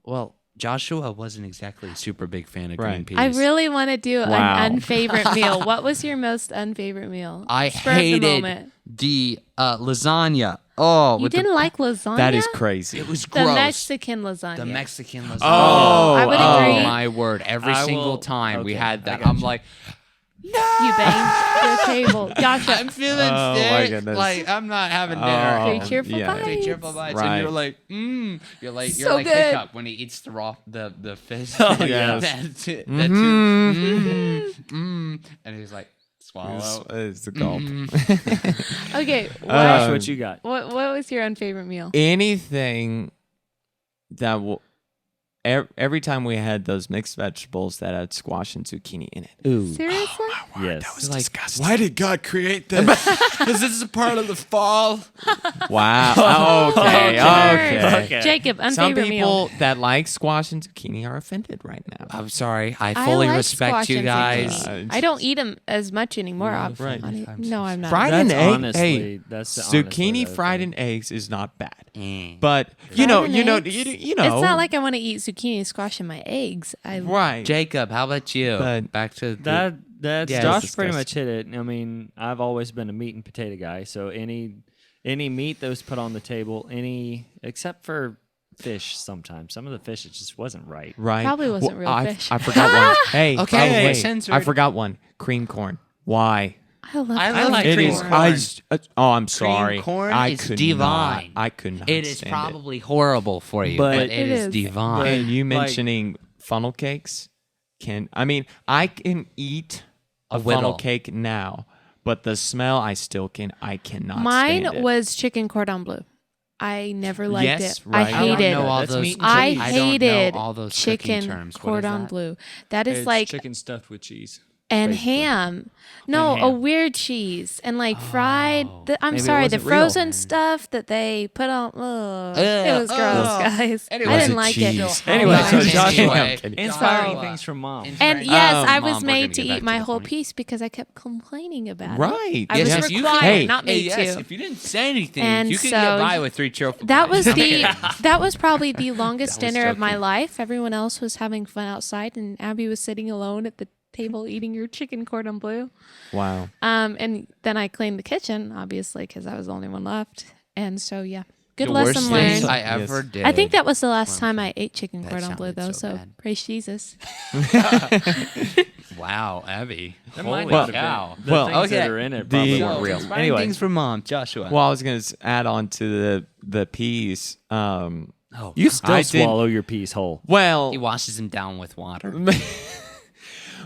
well, Joshua wasn't exactly a super big fan of green Right. peas. I really want to do Wow. an unfavorite meal. What was your most unfavorite meal? I Spur of the hated moment. the lasagna. Oh, You with didn't like lasagna? That is crazy. it was The gross. Mexican lasagna. The Mexican lasagna. Oh, I would Oh agree. my word! Every I single will- time we okay, had I that, got I'm you. like, You banged your table. Joshua, I'm feeling Oh, my sick. goodness. Like I'm not having dinner. Oh, Three cheerful yeah. bites. Three triple bites, Right. and you're like, You're like So good. Hiccup when he eats the raw the fish. Oh, yes. That's it. And he's like, swallow. It's a gulp. okay. Josh, what you got? What was your unfavorite meal? Anything that will. Every time we had those mixed vegetables that had squash and zucchini in it. Ooh. Seriously? Yes. Disgusting. Why did God create this? Is this a part of the fall? Wow. Okay. Turn. Okay. Jacob, Some unfavorite people meal. that like squash and zucchini are offended right now. I'm sorry. I I fully like respect squash you and guys. zucchini. I don't eat them as much anymore. Right. No, I'm not. Fried That's and egg. honestly- Hey, that's honestly zucchini the fried thing. in eggs is not bad. Mm. But Fried and eggs? you know. It's not like I want to eat zucchini and squash in my eggs. Right. Jacob, how about you? But- Back to That's Yeah, Josh it's pretty disgusting. much hit it. I mean, I've always been a meat and potato guy, so any meat that was put on the table, except for fish sometimes. Some of the fish it just wasn't right. Right. Probably wasn't real I, fish. I forgot one. Hey. Okay, hey, censored. I forgot one. Cream corn. Why? I love I cream like It cream is. corn. I'm sorry. corn I is could divine. Not, I could not. It is stand probably horrible for you, But- but it It is is. divine. And you Like- mentioning funnel cakes I can eat a whittle. funnel cake now, but the smell I cannot Mine stand it. was chicken cordon bleu. I never liked Yes, it. right. I I don't hated. know all That's those. meat and I cheese. I don't know hated all those cooking chicken terms. What is cordon that? bleu. That is It's like chicken stuffed with cheese. and basically. ham. No, And a ham. weird cheese and like fried. I'm Maybe it sorry, the wasn't real. frozen stuff that they put on. Ugh, it was gross, guys. Anyway. I Was didn't it like cheese? it. Anyway, so Anyway. Joshua, Anyway. inspiring So- things from mom. And yes, I Mom, was we're made gonna to get back eat to my the whole point. piece because I kept complaining about it. Right. I was Yes, if you required, could- Hey. not Hey, made yes, to. if you didn't say anything, And you could so get by with 3 trophy That pies. was I'm the kidding. that was probably the longest That was dinner of my joking. life. Everyone else was having fun outside, and Abby was sitting alone at the table eating your chicken cordon bleu. Wow. And then I cleaned the kitchen, obviously, because I was the only one left. And so, yeah, good The lesson worst learned. thing I Yes. ever did. I think that was the last Well, time I ate chicken that cordon bleu, sounded though. so So bad. praise Jesus. Wow, Abby. There might Holy not have cow. been. The Well, things okay. that are in it The- probably So, weren't real. Inspiring Anyway, things from mom, Joshua. Well, I was going to add on to the peas. oh, You still I did- swallow your piece whole. Well, he washes him down with water.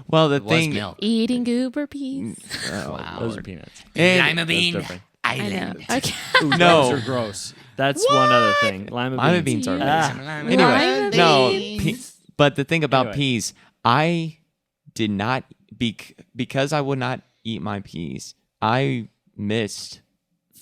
well, the It was thing. milk. Eating goober peas. Wow. Those are peanuts. And- Lima bean different. I know. island. Okay. Ooh, No. those are gross. That's one other thing. Lima beans are Yeah. amazing. Lima Anyway, beans. no. beans. But the thing about Anyway. peas, I did not because I would not eat my peas. I missed.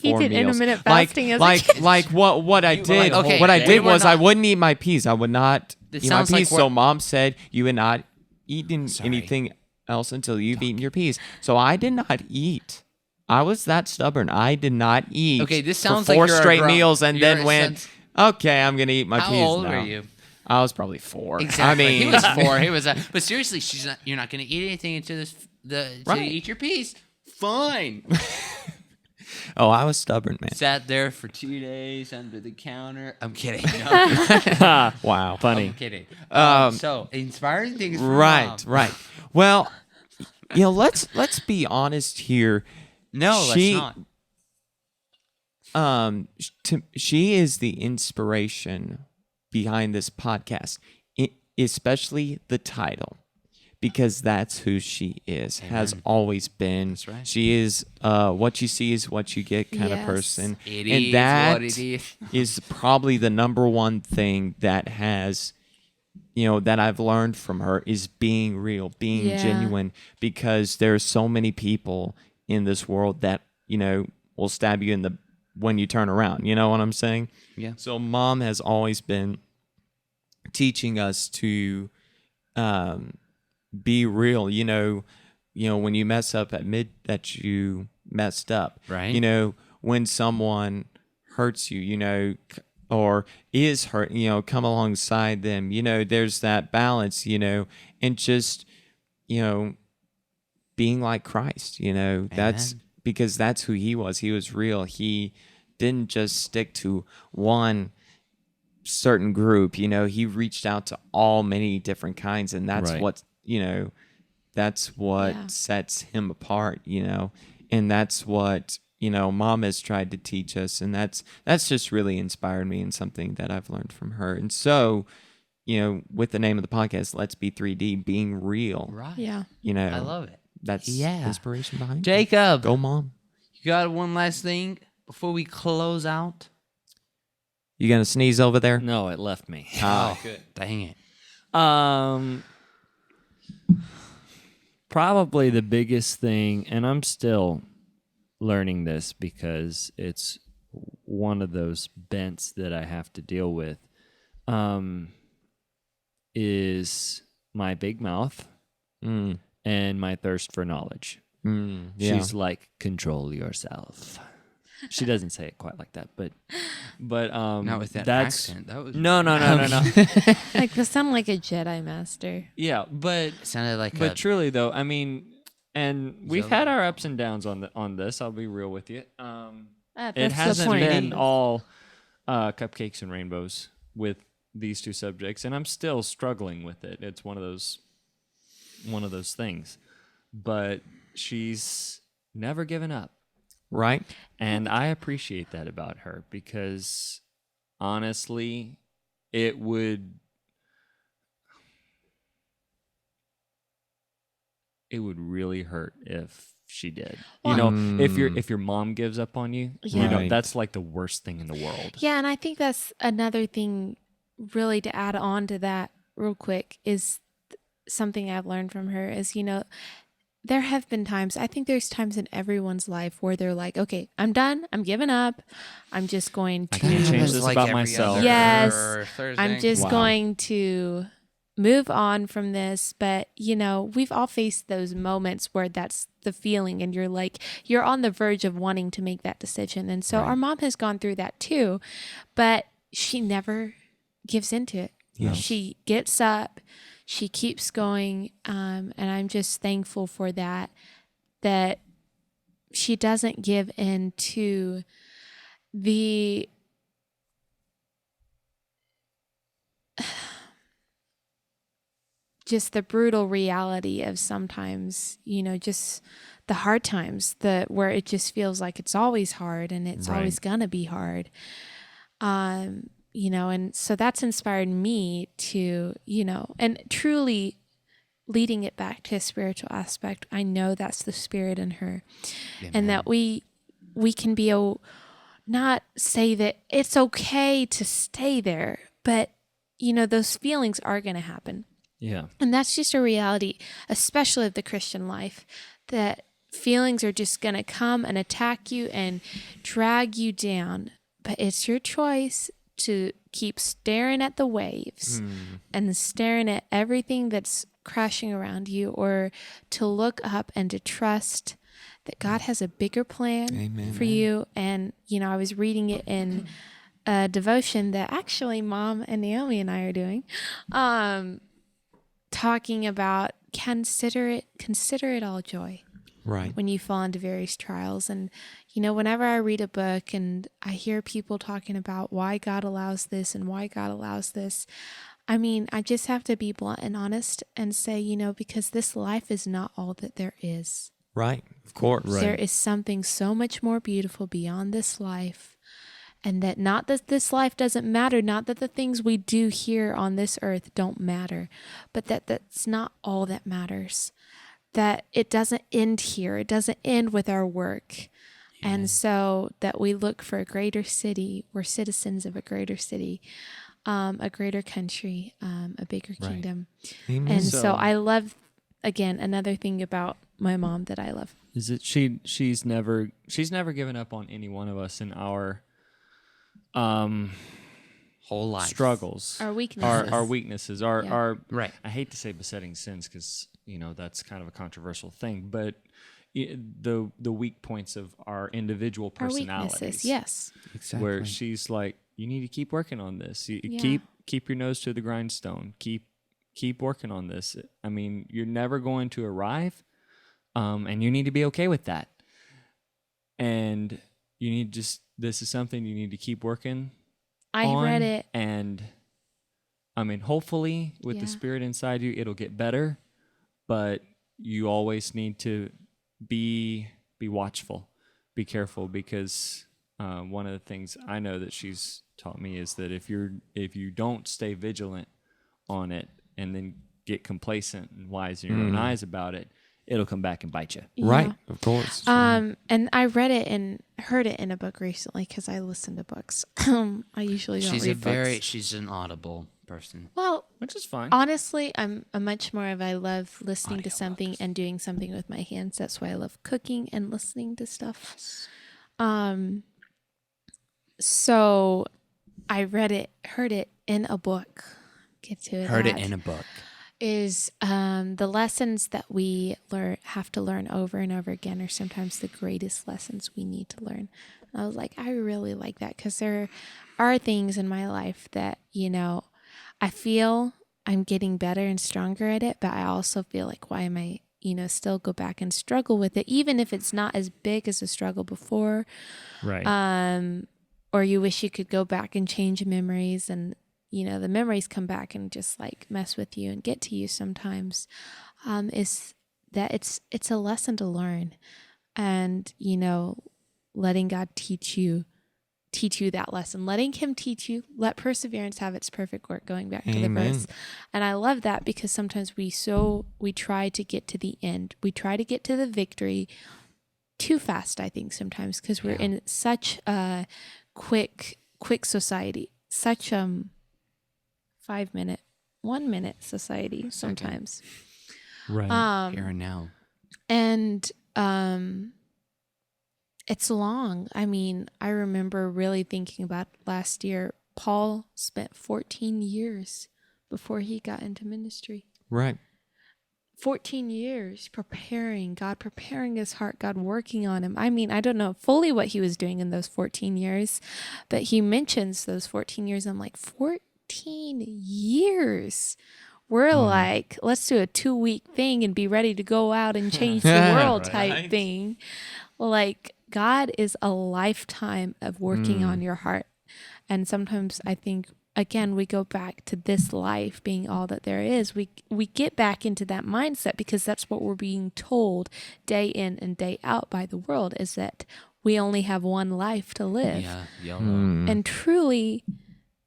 He 4 did meals. intermittent fasting as a like kid. like what I did. okay, what I we did were was not- I wouldn't eat my peas. I would not This eat my sounds like peas. So we're- mom said you would not eat Sorry. anything else until you've eaten your peas. So I did not eat. I was that stubborn. I did not eat. Okay, this for sounds 4 like you're a straight grown- meals and you're then a went. sense- Okay, I'm gonna eat my How peas old now. were you? I was probably 4. Exactly. I mean, he was 4. He was. But seriously, you're not going to eat anything until Right. you eat your piece. Fine. oh, I was stubborn, man. Sat there for 2 days under the counter. I'm kidding. No, Wow. Funny. I'm kidding. Um, So inspiring things. From Right, mom. right. Well, let's be honest here. No, She- let's not. She is the inspiration behind this podcast, especially the title, because that's who she is. Has Amen. always been. That's right. She is what you see is what you get kind of Yes. person, It and is that what it is. is probably the number one thing that has. That I've learned from her is being real, being Yeah. genuine, because there's so many people in this world that, will stab you in the when you turn around. You know what I'm saying? Yeah. So mom has always been teaching us to be real. When you mess up, admit that you messed up. Right. When someone hurts you, or is hurt, come alongside them. There's that balance, and just, being like Christ, that's Amen. because that's who he was. He was real. He didn't just stick to one certain group, he reached out to all many different kinds, and that's Right. what, that's what Yeah. sets him apart, and that's what, mom has tried to teach us, and that's just really inspired me and something that I've learned from her. And so, with the name of the podcast, Let's Be 3D, being real, Right. Yeah. I love it. that's Yeah. inspiration behind it. Jacob, Go mom. you got one last thing before we close out? You gonna sneeze over there? No, it left me. Oh, good. Dang it. Probably the biggest thing, and I'm still learning this because it's one of those bents that I have to deal with, is my big mouth Mm, and my thirst for knowledge. yeah. She's like, control yourself. She doesn't say it quite like that, but Not with that that's accent. That was no. Like, this sound like a Jedi master. Yeah, but It sounded like But a truly, though, I mean, and we've Zelda. had our ups and downs on this. I'll be real with you. That's It the hasn't point. been all cupcakes and rainbows with these two subjects, and I'm still struggling with it. It's one of those things. But she's never given up, Right? and I appreciate that about her because honestly, it would really hurt if she did. If your mom gives up on you, Yeah. Right. that's like the worst thing in the world. Yeah, and I think that's another thing, really, to add on to that real quick is something I've learned from her is, there have been times, I think there's times in everyone's life where they're like, okay, I'm done. I'm giving up. I'm just going I can't to, change this about myself. Yes, Thursday. I'm just Wow. going to move on from this. But, you know, we've all faced those moments where that's the feeling and you're like, you're on the verge of wanting to make that decision. And so our mom has gone through that too, but she never gives into it. Yes. She gets up, she keeps going. And I'm just thankful for that she doesn't give in to the just the brutal reality of sometimes, you know, just the hard times, where it just feels like it's always hard and it's Right. always gonna be hard. You know, and so that's inspired me to, you know, and truly leading it back to a spiritual aspect. I know that's the spirit in her. And that we can be not say that it's okay to stay there, but you know, those feelings are going to happen. Yeah. And that's just a reality, especially of the Christian life, that feelings are just going to come and attack you and drag you down. But it's your choice to keep staring at the waves and staring at everything that's crashing around you, or to look up and to trust that God has a bigger plan for you. And, you know, I was reading it in a devotion that actually Mom and Naomi and I are doing, talking about consider it all joy Right. when you fall into various trials. And, you know, whenever I read a book and I hear people talking about why God allows this and why God allows this, I mean, I just have to be blunt and honest and say, you know, because this life is not all that there is. Right. Of course. Right. There is something so much more beautiful beyond this life. And that not that this life doesn't matter, not that the things we do here on this earth don't matter, but that's not all that matters. That it doesn't end here. It doesn't end with our work. And so that we look for a greater city. We're citizens of a greater city, a greater country, a bigger kingdom. Amen. And So- so I love, again, another thing about my mom that I love. Is it she's never given up on any one of us in our Whole life. struggles, Our weaknesses. our weaknesses, Yeah. our Right. I hate to say besetting sins because you know that's kind of a controversial thing, but the weak points of our individual Our personalities. weaknesses, yes. Exactly. Where she's like, you need to keep working on this. You Yeah. keep your nose to the grindstone. Keep working on this. I mean, you're never going to arrive, and you need to be okay with that. And you need this is something you need to keep working. I on, read it. and I mean, hopefully, with the Yeah. spirit inside you, it'll get better. But you always need to be watchful, be careful, because one of the things I know that she's taught me is that if you don't stay vigilant on it and then get complacent and wise in your own eyes about it, it'll come back and bite you. Right. Yeah. Of course. And I read it and heard it in a book recently because I listen to books. I usually don't read books. She's an audible person. Well, Which is fine. honestly, I'm a much more of I love listening to something and doing something with my hands. That's why I love cooking and listening to stuff. So I read it, heard it in a book. Get to it. Heard it in a book. Is the lessons that we have to learn over and over again are sometimes the greatest lessons we need to learn. And I was like, I really like that because there are things in my life that, you know, I feel I'm getting better and stronger at it, but I also feel like, why am I, you know, still go back and struggle with it, even if it's not as big as a struggle before. Right. Or you wish you could go back and change memories, and you know the memories come back and just like mess with you and get to you sometimes. Is that it's a lesson to learn, and you know, letting God teach you that lesson, letting Him teach you. Let perseverance have its perfect work. Going back to the verse, and I love that because sometimes we try to get to the end, we try to get to the victory too fast. I think sometimes because we're in such a quick society, such 5 minute, 1 minute society sometimes. Right. Here and now. And it's long. I mean, I remember really thinking about last year. Paul spent 14 years before he got into ministry. Right. 14 years preparing his heart, God working on him. I mean, I don't know fully what he was doing in those 14 years, but he mentions those 14 years. I'm like, 14 years? We're like, let's do a 2-week thing and be ready to go out and change the world type Right. thing. Like, God is a lifetime of working on your heart. And sometimes I think, again, we go back to this life being all that there is. We get back into that mindset because that's what we're being told day in and day out by the world, is that we only have one life to live. Yeah, YOLO. And truly,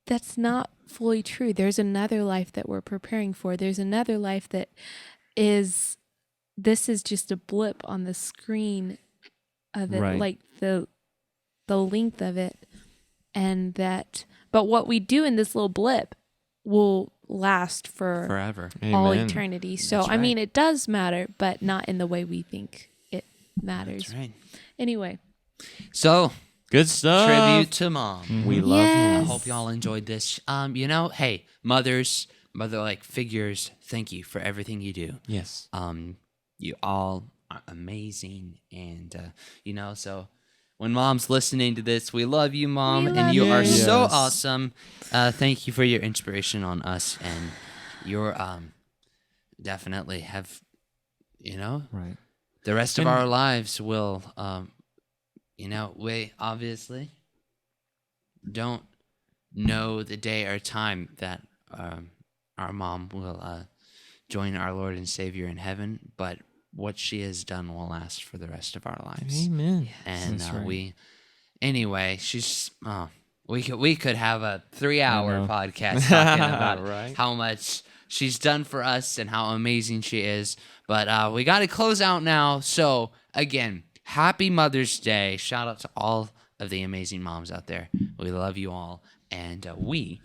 that's not fully true. There's another life that we're preparing for. There's another life that is, this is just a blip on the screen of it, Right. like the length of it. And that, but what we do in this little blip will last for Forever. all Amen. eternity. So, That's I mean, right. it does matter, but not in the way we think it matters. That's right. Anyway, So, Good stuff. tribute to Mom. We love Yes. I you. hope y'all enjoyed this. Hey, mother-like figures, thank you for everything you do. Yes. You all are amazing, and so when Mom's listening to this, we love you, Mom, We and love you are you. so Yes. awesome. Thank you for your inspiration on us, and you're definitely have, Right. the rest of And- our lives will, we obviously don't know the day or time that our mom will join our Lord and Savior in heaven, but what she has done will last for the rest of our lives. Amen. And That's right. she's we could have a 3-hour know. podcast talking about Right. how much she's done for us and how amazing she is. But we got to close out now. So again, happy Mother's Day! Shout out to all of the amazing moms out there. We love you all, and we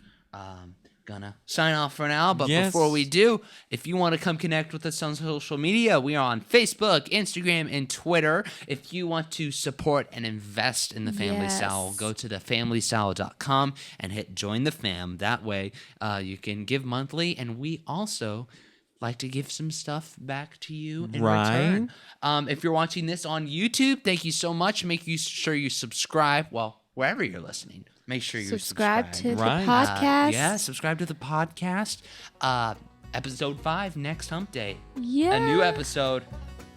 gonna sign off for now. But Yes. before we do, if you want to come connect with us on social media, we are on Facebook, Instagram, and Twitter. If you want to support and invest in the Family Yes. Sowell, go to thefamilysowell.com and hit join the fam. That way you can give monthly, and we also like to give some stuff back to you in return. If you're watching this on YouTube, thank you so much. Make sure you subscribe. Well, wherever you're listening, make sure you subscribe to the Right. podcast. Yeah, subscribe to the podcast. Episode 5 next hump day. Yeah. A new episode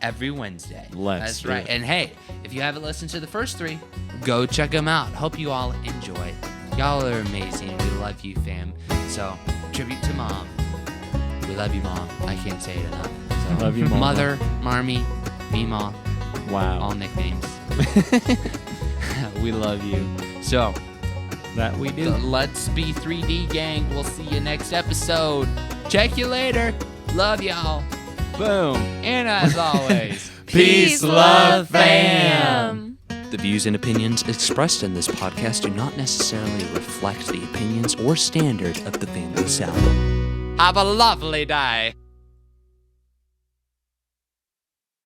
every Wednesday. Let's That's do right. it. And hey, if you haven't listened to the first 3, go check them out. Hope you all enjoy. Y'all are amazing. We love you, fam. So, tribute to Mom. We love you, Mom. I can't say it enough. So, Love you, Mama. Mother, Marmy, Mima, Wow. all nicknames. We love you. So, That we do. the Let's B3D gang. We'll see you next episode. Check you later. Love y'all. Boom. And as always, Peace, love, fam. the views and opinions expressed in this podcast do not necessarily reflect the opinions or standard of the Family Sowell. Have a lovely day.